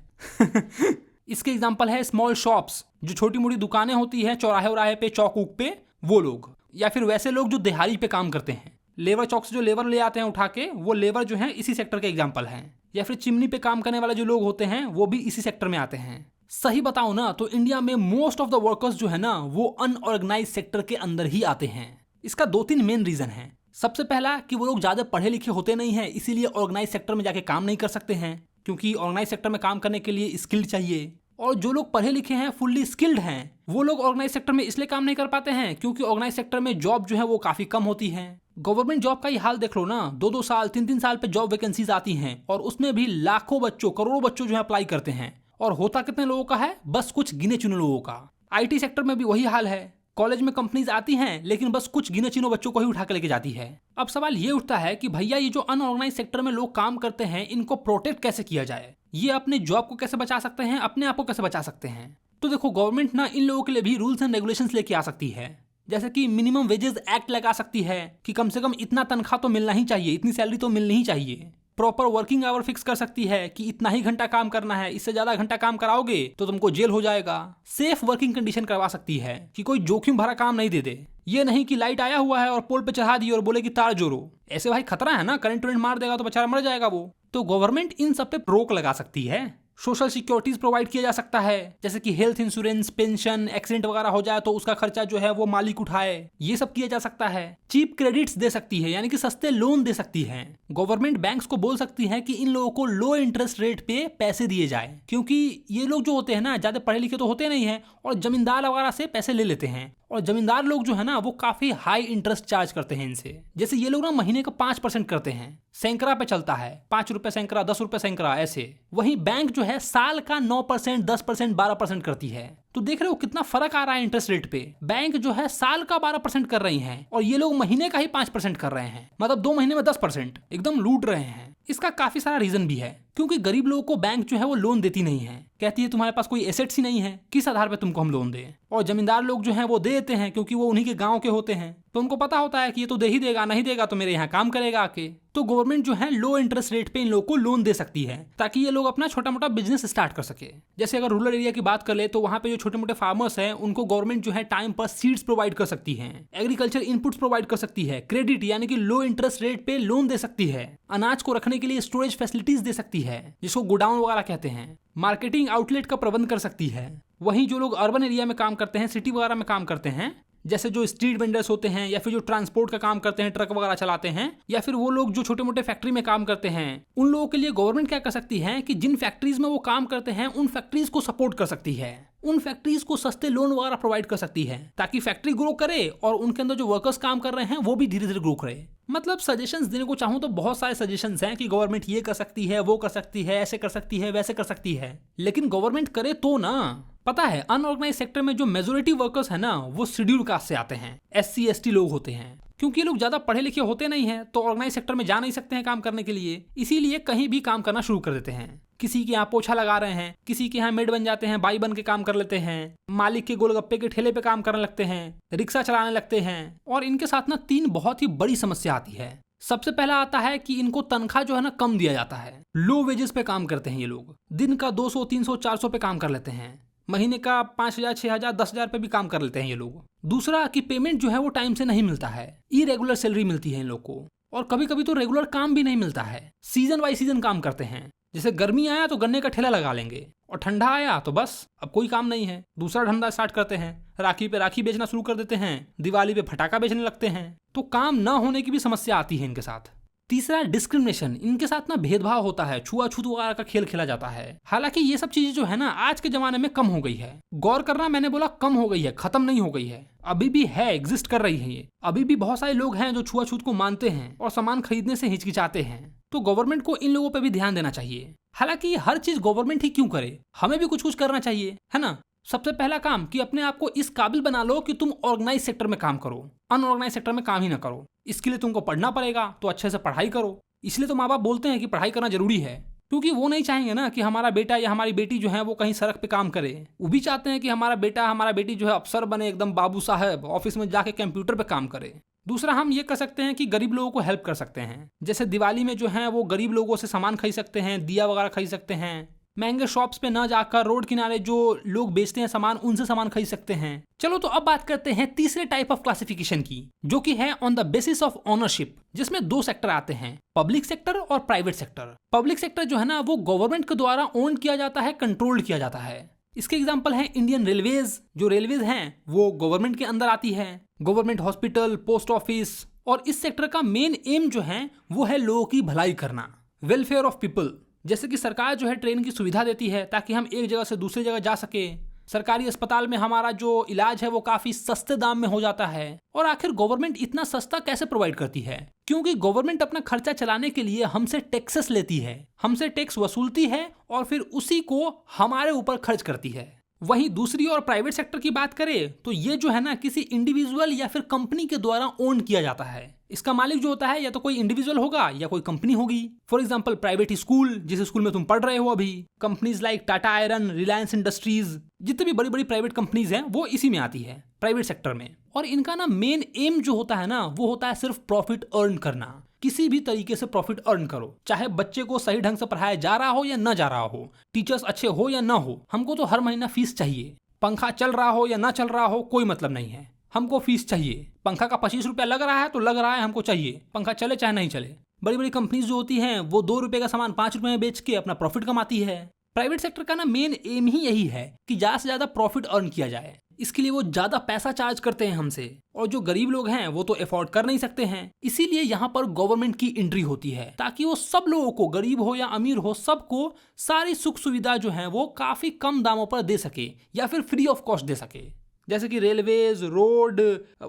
इसके एग्जाम्पल है स्मॉल शॉप्स, जो छोटी मोटी दुकानें होती है चौराहे उराहे पे, चौक उक पे, वो लोग। या फिर वैसे लोग जो दिहाड़ी पे काम करते हैं, लेबर चौक से जो लेबर ले आते हैं उठा के, वो लेबर जो है इसी सेक्टर के एग्जाम्पल हैं। या फिर चिमनी पे काम करने वाले जो लोग होते हैं वो भी इसी सेक्टर में आते हैं। सही बताओ ना तो इंडिया में मोस्ट ऑफ द वर्कर्स जो है ना वो अनऑर्गेनाइज सेक्टर के अंदर ही आते हैं। इसका 2-3 मेन रीजन है। सबसे पहला कि वो लोग ज्यादा पढ़े लिखे होते नहीं हैं, इसीलिए ऑर्गेनाइज सेक्टर में जाके काम नहीं कर सकते हैं, क्योंकि ऑर्गेनाइज सेक्टर में काम करने के लिए स्किल्ड चाहिए। और जो लोग पढ़े लिखे हैं, फुल्ली स्किल्ड हैं, वो लोग ऑर्गेनाइज सेक्टर में इसलिए काम नहीं कर पाते हैं क्योंकि ऑर्गेनाइज सेक्टर में जॉब जो है वो काफी कम होती है। गवर्नमेंट जॉब का ही हाल देख लो ना, 2-2 साल 3-3 साल पे जॉब वैकेंसीज आती हैं और उसमें भी लाखों बच्चों, करोड़ों बच्चों जो है अप्लाई करते हैं। और होता कितने लोगों का है? बस कुछ गिने चुने लोगों का। आईटी सेक्टर में भी वही हाल है। कॉलेज में कंपनीज आती हैं लेकिन बस कुछ गिने चुने बच्चों को ही उठा के लेके जाती है। अब सवाल ये उठता है कि भैया ये जो अनऑर्गेनाइज सेक्टर में लोग काम करते हैं, इनको प्रोटेक्ट कैसे किया जाए? ये अपने जॉब को कैसे बचा सकते हैं, अपने आप को कैसे बचा सकते हैं? तो देखो, गवर्नमेंट ना इन लोगों के लिए भी रूल्स एंड रेगुलेशंस लेके आ सकती है। जैसे कि मिनिमम वेजेस एक्ट लगा सकती है कि कम से कम इतना तनख्वाह तो मिलना ही चाहिए, इतनी सैलरी तो मिलनी ही चाहिए। प्रॉपर वर्किंग आवर फिक्स कर सकती है कि इतना ही घंटा काम करना है, इससे ज्यादा घंटा काम कराओगे तो तुमको जेल हो जाएगा। सेफ वर्किंग कंडीशन करवा सकती है कि कोई जोखिम भरा काम नहीं दे दे। ये नहीं कि लाइट आया हुआ है और पोल पे चढ़ा दी और बोले कि तार जोड़ो। ऐसे भाई खतरा है ना, करंट मार देगा तो बेचारा मर जाएगा वो। तो गवर्नमेंट इन सब पे रोक लगा सकती है। सोशल सिक्योरिटीज प्रोवाइड किया जा सकता है, जैसे कि हेल्थ इंश्योरेंस, पेंशन, एक्सीडेंट वगैरह हो जाए तो उसका खर्चा जो है वो मालिक उठाए, ये सब किया जा सकता है। चीप क्रेडिट्स दे सकती है, यानी कि सस्ते लोन दे सकती है। गवर्नमेंट बैंक्स को बोल सकती है कि इन लोगों को लो इंटरेस्ट रेट पे पैसे दिए जाए, क्योंकि ये लोग जो होते हैं ना ज्यादा पढ़े लिखे तो होते नहीं है और जमींदार वगैरह से पैसे ले लेते हैं। और जमींदार लोग जो है ना वो काफी हाई इंटरेस्ट चार्ज करते हैं इनसे। जैसे ये लोग ना महीने का 5% करते हैं, सैकड़ा पे चलता है, 5 रुपए सैकड़ा, 10 रुपए सैकड़ा ऐसे। वहीं बैंक जो है साल का 9%, 10%, 12% करती है। तो देख रहे हो कितना फर्क आ रहा है इंटरेस्ट रेट पे। बैंक जो है साल का 12% कर रही है और ये लोग महीने का ही 5% कर रहे हैं, मतलब 2 महीने में 10%। एकदम लूट रहे हैं। इसका काफी सारा रीजन भी है, क्योंकि गरीब लोगों को बैंक जो है वो लोन देती नहीं है। कहती है तुम्हारे पास कोई एसेट्स ही नहीं है, किस आधार पे तुमको हम लोन दें। और जमींदार लोग जो हैं वो दे देते हैं, क्योंकि वो उन्हीं के गांव के होते हैं, तो उनको पता होता है कि ये तो दे ही देगा, नहीं देगा तो मेरे यहाँ काम करेगा आके। तो गवर्नमेंट जो है लो इंटरेस्ट रेट पे इन लोगों को लोन दे सकती है, ताकि ये लोग अपना छोटा मोटा बिजनेस स्टार्ट कर सके। जैसे अगर रूरल एरिया की बात कर ले तो वहाँ पे जो छोटे मोटे फार्मर्स हैं उनको गवर्नमेंट जो है टाइम पर सीड्स प्रोवाइड कर सकती है, एग्रीकल्चर इनपुट्स प्रोवाइड कर सकती है, क्रेडिट यानी कि लो इंटरेस्ट रेट पे लोन दे सकती है, अनाज को रखने के लिए स्टोरेज फैसिलिटीज दे सकती है जिसको गोडाउन वगैरह कहते हैं, मार्केटिंग आउटलेट का प्रबंध कर सकती है। वहीं जो लोग अर्बन एरिया में काम करते हैं, सिटी वगैरह में काम करते हैं, जैसे जो स्ट्रीट वेंडर्स होते हैं या फिर जो ट्रांसपोर्ट का काम करते हैं, ट्रक वगैरह चलाते हैं, या फिर वो लोग जो छोटे मोटे फैक्ट्री में काम करते हैं, उन लोगों के लिए गवर्नमेंट क्या कर सकती है कि जिन फैक्ट्रीज में वो काम करते हैं उन फैक्ट्रीज को सपोर्ट कर सकती है, उन फैक्ट्रीज को सस्ते लोन वगैरह प्रोवाइड कर सकती है, ताकि फैक्ट्री ग्रो करे और उनके अंदर जो वर्कर्स काम कर रहे हैं वो भी धीरे धीरे ग्रो करे। मतलब सजेशंस देने को चाहूँ तो बहुत सारे सजेशंस हैं कि गवर्नमेंट ये कर सकती है, वो कर सकती है, ऐसे कर सकती है, वैसे कर सकती है, लेकिन गवर्नमेंट करे तो ना। पता है अनऑर्गेनाइज सेक्टर में जो मेजोरिटी वर्कर्स है ना वो शेड्यूल कास्ट से आते हैं, SC ST लोग होते हैं। क्योंकि ये लोग ज्यादा पढ़े लिखे होते नहीं हैं तो ऑर्गेनाइज सेक्टर में जा नहीं सकते हैं काम करने के लिए, इसीलिए कहीं भी काम करना शुरू कर देते हैं। किसी के यहाँ पोछा लगा रहे हैं, किसी के यहाँ मेड बन जाते हैं, बाई बन के काम कर लेते हैं, मालिक के गोलगप्पे के ठेले पे काम करने लगते हैं, रिक्शा चलाने लगते हैं। और इनके साथ ना 3 बहुत ही बड़ी समस्या आती है। सबसे पहला आता है कि इनको तनख्वाह जो है ना कम दिया जाता है। लो वेजेस पे काम करते हैं ये लोग, दिन का 200, 300, 400 पे काम कर लेते हैं, महीने का 5,000, 6,000, 10,000 पे भी काम कर लेते हैं ये लोग। दूसरा कि पेमेंट जो है वो टाइम से नहीं मिलता है, इरेगुलर सैलरी मिलती है इन लोग को। और कभी कभी तो रेगुलर काम भी नहीं मिलता है, सीजन बाई सीजन काम करते हैं। जैसे गर्मी आया तो गन्ने का ठेला लगा लेंगे, और ठंडा आया तो बस अब कोई काम नहीं है, दूसरा धंधा स्टार्ट करते हैं। राखी पे राखी बेचना शुरू कर देते हैं, दिवाली पे फटाखा बेचने लगते हैं। तो काम ना होने की भी समस्या आती है इनके साथ। तीसरा डिस्क्रिमिनेशन, इनके साथ ना भेदभाव होता है, छुआछूत वगैरह का खेल खेला जाता है। हालांकि ये सब चीजें जो है ना आज के जमाने में कम हो गई है। गौर करना, मैंने बोला कम हो गई है, खत्म नहीं हो गई है, अभी भी है, एग्जिस्ट कर रही है ये। अभी भी बहुत सारे लोग हैं जो छुआछूत को मानते हैं और सामान खरीदने से हिचकिचाते हैं। तो गवर्नमेंट को इन लोगों पर भी ध्यान देना चाहिए। हालांकि हर चीज गवर्नमेंट ही क्यों करे, हमें भी कुछ कुछ करना चाहिए, है ना। सबसे पहला काम कि अपने आप को इस काबिल बना लो कि तुम ऑर्गेनाइज सेक्टर में काम करो, अनऑर्गेनाइज सेक्टर में काम ही ना करो। इसके लिए तुमको पढ़ना पड़ेगा, तो अच्छे से पढ़ाई करो। इसलिए तो माँ बाप बोलते हैं कि पढ़ाई करना जरूरी है, क्योंकि वो नहीं चाहेंगे ना कि हमारा बेटा या हमारी बेटी जो है वो कहीं सड़क पे काम करे। वो भी चाहते हैं कि हमारा बेटा हमारा बेटी जो है अफसर बने, एकदम बाबू साहब, ऑफिस में जाके कंप्यूटर पे काम करे। दूसरा, हम ये कर सकते हैं कि गरीब लोगों को हेल्प कर सकते हैं। जैसे दिवाली में जो है वो गरीब लोगों से सामान खरीद सकते हैं, दिया वगैरह खरीद सकते हैं। महंगे शॉप्स पे ना जाकर रोड किनारे जो लोग बेचते हैं सामान, उनसे सामान खरीद सकते हैं। चलो तो अब बात करते हैं तीसरे टाइप ऑफ क्लासिफिकेशन की, जो कि है on the basis of ownership, जिसमें 2 सेक्टर आते हैं, पब्लिक सेक्टर और प्राइवेट सेक्टर। पब्लिक सेक्टर जो है ना वो गवर्नमेंट के द्वारा ओन किया जाता है, कंट्रोल्ड किया जाता है। इसके एग्जाम्पल है इंडियन रेलवेज। जो रेलवेज हैं वो गवर्नमेंट के अंदर आती है। Government hospital, post office. और इस सेक्टर का मेन एम जो है वो है लोगों की भलाई करना, वेलफेयर ऑफ पीपल। जैसे कि सरकार जो है ट्रेन की सुविधा देती है ताकि हम एक जगह से दूसरी जगह जा सके। सरकारी अस्पताल में हमारा जो इलाज है वो काफी सस्ते दाम में हो जाता है। और आखिर गवर्नमेंट इतना सस्ता कैसे प्रोवाइड करती है? क्योंकि गवर्नमेंट अपना खर्चा चलाने के लिए हमसे टैक्सेस लेती है, हमसे टैक्स वसूलती है और फिर उसी को हमारे ऊपर खर्च करती है। वहीं दूसरी और प्राइवेट सेक्टर की बात करें तो ये जो है ना किसी इंडिविजुअल या फिर कंपनी के द्वारा ओन किया जाता है। इसका मालिक जो होता है या तो कोई इंडिविजुअल होगा या कोई कंपनी होगी। फॉर एग्जांपल प्राइवेट स्कूल, जिस स्कूल में तुम पढ़ रहे हो अभी, companies like Tata iron, Reliance industries, जितनी भी बड़ी बड़ी प्राइवेट कंपनीज हैं वो इसी में आती है, प्राइवेट सेक्टर में। और इनका ना मेन एम जो होता है ना वो होता है सिर्फ प्रॉफिट अर्न करना। किसी भी तरीके से प्रॉफिट अर्न करो, चाहे बच्चे को सही ढंग से पढ़ाया जा रहा हो या न जा रहा हो, टीचर्स अच्छे हो या ना हो, हमको तो हर महीना फीस चाहिए। पंखा चल रहा हो या ना चल रहा हो कोई मतलब नहीं है, हमको फीस चाहिए। पंखा का 25 रुपया लग रहा है तो लग रहा है, हमको चाहिए, पंखा चले चाहे नहीं चले। बड़ी बड़ी कंपनीज जो होती हैं वो 2 रुपए का सामान 5 रुपए में बेच के अपना प्रॉफिट कमाती है। प्राइवेट सेक्टर का ना मेन एम ही यही है कि ज्यादा से ज्यादा प्रॉफिट अर्न किया जाए। इसके लिए वो ज्यादा पैसा चार्ज करते हैं हमसे, और जो गरीब लोग हैं वो तो अफोर्ड कर नहीं सकते हैं। इसीलिए यहाँ पर गवर्नमेंट की एंट्री होती है ताकि वो सब लोगों को, गरीब हो या अमीर हो, सबको सारी सुख सुविधा जो है वो काफी कम दामों पर दे सके या फिर फ्री ऑफ कॉस्ट दे सके। जैसे कि railways, road,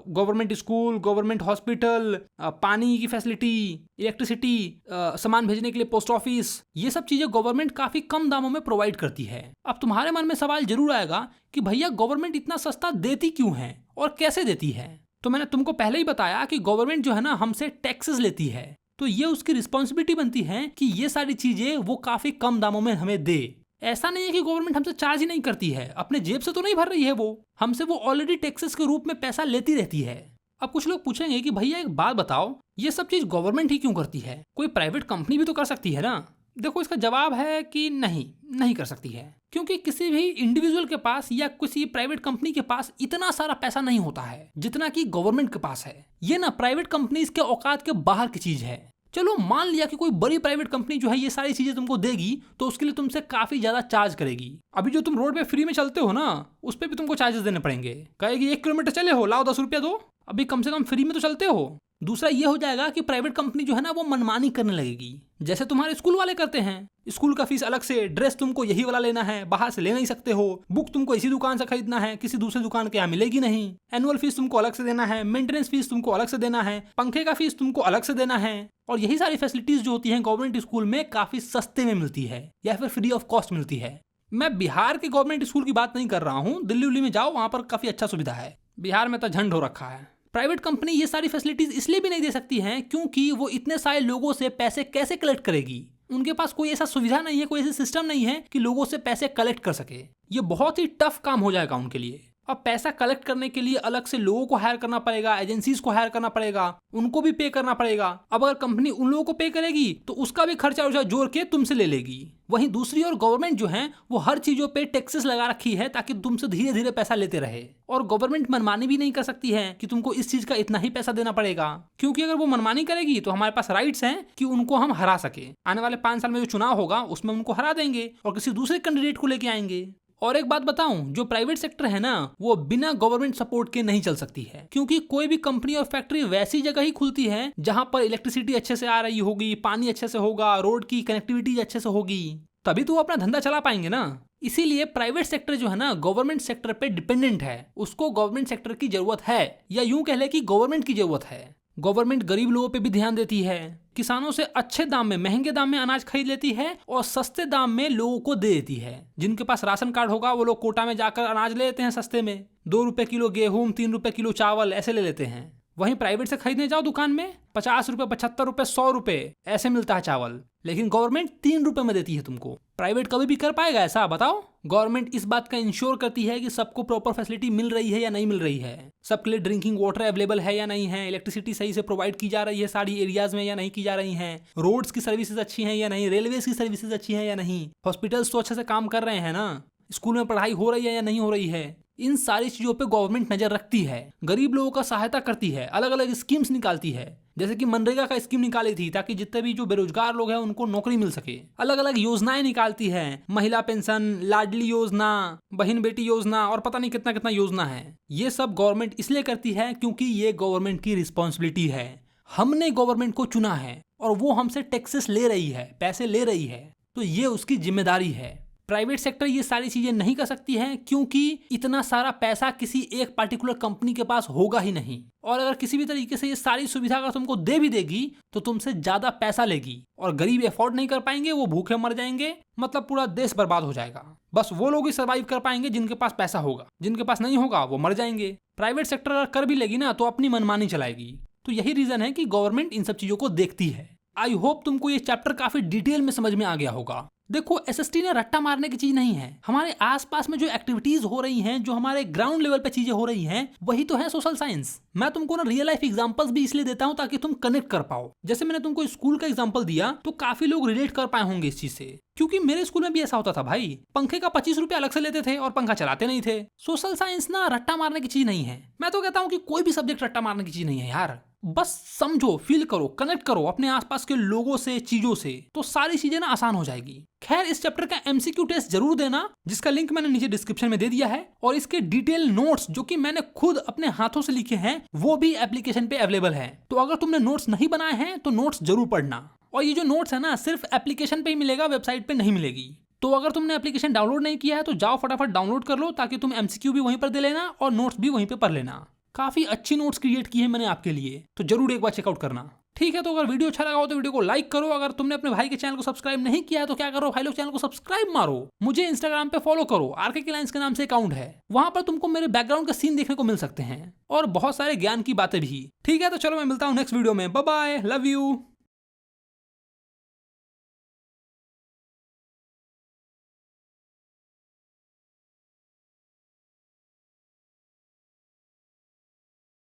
government school, government hospital, पानी की फैसिलिटी, इलेक्ट्रिसिटी, सामान भेजने के लिए पोस्ट ऑफिस, ये सब चीजें गवर्नमेंट काफी कम दामों में प्रोवाइड करती है। अब तुम्हारे मन में सवाल जरूर आएगा कि भैया गवर्नमेंट इतना सस्ता देती क्यों है और कैसे देती है? तो मैंने तुमको पहले ही बताया कि गवर्नमेंट जो है ना हमसे टैक्सेस लेती है, तो ये उसकी रिस्पॉन्सिबिलिटी बनती है कि ये सारी चीजें वो काफी कम दामों में हमें दे। ऐसा नहीं है कि गवर्नमेंट हमसे चार्ज ही नहीं करती है, अपने जेब से तो नहीं भर रही है, वो हमसे वो ऑलरेडी टैक्सेस के रूप में पैसा लेती रहती है। अब कुछ लोग पूछेंगे कि भैया एक बात बताओ, ये सब चीज गवर्नमेंट ही क्यों करती है, कोई प्राइवेट कंपनी भी तो कर सकती है ना? देखो इसका जवाब है कि नहीं कर सकती है, क्योंकि किसी भी इंडिविजुअल के पास या किसी प्राइवेट कंपनी के पास इतना सारा पैसा नहीं होता है जितना कि गवर्नमेंट के पास है। ये ना प्राइवेट कंपनीज के औकात के बाहर की चीज है। चलो मान लिया कि कोई बड़ी प्राइवेट कंपनी जो है ये सारी चीजें तुमको देगी तो उसके लिए तुमसे काफी ज्यादा चार्ज करेगी। अभी जो तुम रोड पे फ्री में चलते हो ना उस पे भी तुमको चार्जेस देने पड़ेंगे। कहेगी 1 किलोमीटर चले हो, लाओ 10 रुपया दो, अभी कम से कम फ्री में तो चलते हो। दूसरा ये हो जाएगा कि प्राइवेट कंपनी जो है ना वो मनमानी करने लगेगी, जैसे तुम्हारे स्कूल वाले करते हैं। स्कूल का फीस अलग से, ड्रेस तुमको यही वाला लेना है, बाहर से ले नहीं सकते हो, बुक तुमको इसी दुकान से खरीदना है, किसी दूसरी दुकान के यहाँ मिलेगी नहीं, एनुअल फीस तुमको अलग से देना है, मेंटेनेंस फीस तुमको अलग से देना है, पंखे का फीस तुमको अलग से देना है। और यही सारी फैसिलिटीज जो होती हैं गवर्नमेंट स्कूल में काफी सस्ते में मिलती है या फिर फ्री ऑफ कॉस्ट मिलती है। मैं बिहार के गवर्नमेंट स्कूल की बात नहीं कर रहा हूँ, दिल्ली उल्ली में जाओ, वहां पर काफी अच्छा सुविधा है। बिहार में तो झंड हो रखा है। प्राइवेट कंपनी ये सारी फैसिलिटीज इसलिए भी नहीं दे सकती हैं क्योंकि वो इतने सारे लोगों से पैसे कैसे कलेक्ट करेगी? उनके पास कोई ऐसा सुविधा नहीं है, कोई ऐसा सिस्टम नहीं है कि लोगों से पैसे कलेक्ट कर सके। ये बहुत ही टफ काम हो जाएगा उनके लिए। अब पैसा कलेक्ट करने के लिए अलग से लोगों को हायर करना पड़ेगा, एजेंसीज को हायर करना पड़ेगा, उनको भी पे करना पड़ेगा। अब अगर कंपनी उन लोगों को पे करेगी तो उसका भी खर्चा उर्चा जोड़ के तुमसे ले लेगी। वहीं दूसरी ओर गवर्नमेंट जो है वो हर चीजों पे टैक्सेस लगा रखी है ताकि तुमसे धीरे धीरे पैसा लेते रहे। और गवर्नमेंट मनमानी भी नहीं कर सकती है कि तुमको इस चीज का इतना ही पैसा देना पड़ेगा, क्योंकि अगर वो मनमानी करेगी तो हमारे पास राइट्स हैं कि उनको हम हरा सके। आने वाले 5 साल में जो चुनाव होगा उसमें उनको हरा देंगे और किसी दूसरे कैंडिडेट को लेके आएंगे। और एक बात बताऊं, जो प्राइवेट सेक्टर है ना वो बिना गवर्नमेंट सपोर्ट के नहीं चल सकती है, क्योंकि कोई भी कंपनी और फैक्ट्री वैसी जगह ही खुलती है जहां पर इलेक्ट्रिसिटी अच्छे से आ रही होगी, पानी अच्छे से होगा, रोड की कनेक्टिविटी अच्छे से होगी, तभी तो वो अपना धंधा चला पाएंगे ना। इसीलिए प्राइवेट सेक्टर जो है ना गवर्नमेंट सेक्टर पे डिपेंडेंट है। उसको गवर्नमेंट सेक्टर की जरूरत है, या यूं कह ले कि गवर्नमेंट की जरूरत है। गवर्नमेंट गरीब लोगों पे भी ध्यान देती है, किसानों से अच्छे दाम में, महंगे दाम में अनाज खरीद लेती है और सस्ते दाम में लोगों को दे देती है। जिनके पास राशन कार्ड होगा वो लोग कोटा में जाकर अनाज ले लेते हैं सस्ते में, 2 रुपए किलो गेहूं, 3 रुपए किलो चावल ऐसे ले लेते हैं। वहीं प्राइवेट से खरीदने जाओ दुकान में 50 रुपए, 75 रुपए, 100 रुपए ऐसे मिलता है चावल, लेकिन गवर्नमेंट 3 रुपए में देती है तुमको। प्राइवेट कभी भी कर पाएगा ऐसा, बताओ? गवर्नमेंट इस बात का इंश्योर करती है कि सबको प्रॉपर फैसिलिटी मिल रही है या नहीं मिल रही है, सबके लिए ड्रिंकिंग वाटर अवेलेबल है या नहीं है, इलेक्ट्रिसिटी सही से प्रोवाइड की जा रही है सारी एरियाज में या नहीं की जा रही है, रोड्स की सर्विसेज अच्छी हैं या नहीं, रेलवे की सर्विसेज अच्छी हैं या नहीं, हॉस्पिटल्स तो अच्छे से काम कर रहे हैं ना, स्कूल में पढ़ाई हो रही है या नहीं हो रही है। इन सारी चीजों पे गवर्नमेंट नजर रखती है, गरीब लोगों का सहायता करती है, अलग अलग स्कीम्स निकालती है। जैसे कि मनरेगा का स्कीम निकाली थी ताकि जितने भी जो बेरोजगार लोग हैं उनको नौकरी मिल सके। अलग अलग योजनाएं निकालती है, महिला पेंशन, लाडली योजना, बहन बेटी योजना और पता नहीं कितना कितना योजना है। ये सब गवर्नमेंट इसलिए करती है क्योंकि ये गवर्नमेंट की रिस्पॉन्सिबिलिटी है। हमने गवर्नमेंट को चुना है और वो हमसे टैक्सेस ले रही है, पैसे ले रही है, तो ये उसकी जिम्मेदारी है। प्राइवेट सेक्टर ये सारी चीजें नहीं कर सकती है क्योंकि इतना सारा पैसा किसी एक पार्टिकुलर कंपनी के पास होगा ही नहीं। और अगर किसी भी तरीके से ये सारी सुविधा अगर तुमको दे भी देगी तो तुमसे ज्यादा पैसा लेगी और गरीब अफोर्ड नहीं कर पाएंगे, वो भूखे मर जाएंगे, मतलब पूरा देश बर्बाद हो जाएगा। बस वो लोग ही सर्वाइव कर पाएंगे जिनके पास पैसा होगा, जिनके पास नहीं होगा वो मर जाएंगे। प्राइवेट सेक्टर अगर कर भी लेगी ना तो अपनी मनमानी चलाएगी। तो यही रीजन है कि गवर्नमेंट इन सब चीजों को देखती है। आई होप तुमको ये चैप्टर काफी डिटेल में समझ में आ गया होगा। देखो, एसएसटी ने रट्टा मारने की चीज नहीं है। हमारे आसपास में जो एक्टिविटीज हो रही हैं, जो हमारे ग्राउंड लेवल पे चीजें हो रही हैं, वही तो है सोशल साइंस। मैं तुमको ना रियल लाइफ एग्जांपल्स भी इसलिए देता हूं ताकि तुम कनेक्ट कर पाओ। जैसे मैंने तुमको स्कूल का एग्जांपल दिया तो काफी लोग रिलेट कर पाए होंगे इस चीज से, क्योंकि मेरे स्कूल में भी ऐसा होता था भाई। पंखे का 25 रुपए अलग से लेते थे और पंखा चलाते नहीं थे। सोशल साइंस ना रट्टा मारने की चीज नहीं है। मैं तो कहता हूँ कि कोई भी सब्जेक्ट रट्टा मारने की चीज नहीं है यार। बस समझो, फील करो, कनेक्ट करो अपने आसपास के लोगों से, चीजों से, तो सारी चीजें ना आसान हो जाएगी। खैर, इस चैप्टर का एमसीक्यू टेस्ट जरूर देना, जिसका लिंक मैंने नीचे डिस्क्रिप्शन में दे दिया है। और इसके डिटेल नोट्स जो कि मैंने खुद अपने हाथों से लिखे हैं वो भी एप्लीकेशन पे अवेलेबल है। तो अगर तुमने नोट्स नहीं बनाए हैं तो नोट्स जरूर पढ़ना। और ये जो नोट्स है ना सिर्फ एप्लीकेशन पे ही मिलेगा, वेबसाइट पे नहीं मिलेगी। तो अगर तुमने एप्लीकेशन डाउनलोड नहीं किया है तो जाओ फटाफट डाउनलोड कर लो, ताकि तुम एमसीक्यू भी वहीं पर दे लेना और नोट्स भी वहीं पे पढ़ लेना। काफी अच्छी नोट्स क्रिएट की है मैंने आपके लिए, तो जरूर एक बार चेकआउट करना। ठीक है, तो अगर वीडियो अच्छा लगा हो तो वीडियो को लाइक करो। अगर तुमने अपने भाई के चैनल को सब्सक्राइब नहीं किया है तो क्या करो भाई लोग, चैनल को सब्सक्राइब मारो। मुझे इंस्टाग्राम पे फॉलो करो, आरके के लाइन्स के नाम से अकाउंट है, वहां पर तुमको मेरे बैकग्राउंड का सीन देखने को मिल सकते हैं और बहुत सारे ज्ञान की बातें भी। ठीक है, तो चलो मैं मिलता हूँ नेक्स्ट वीडियो में। Bye bye, love you.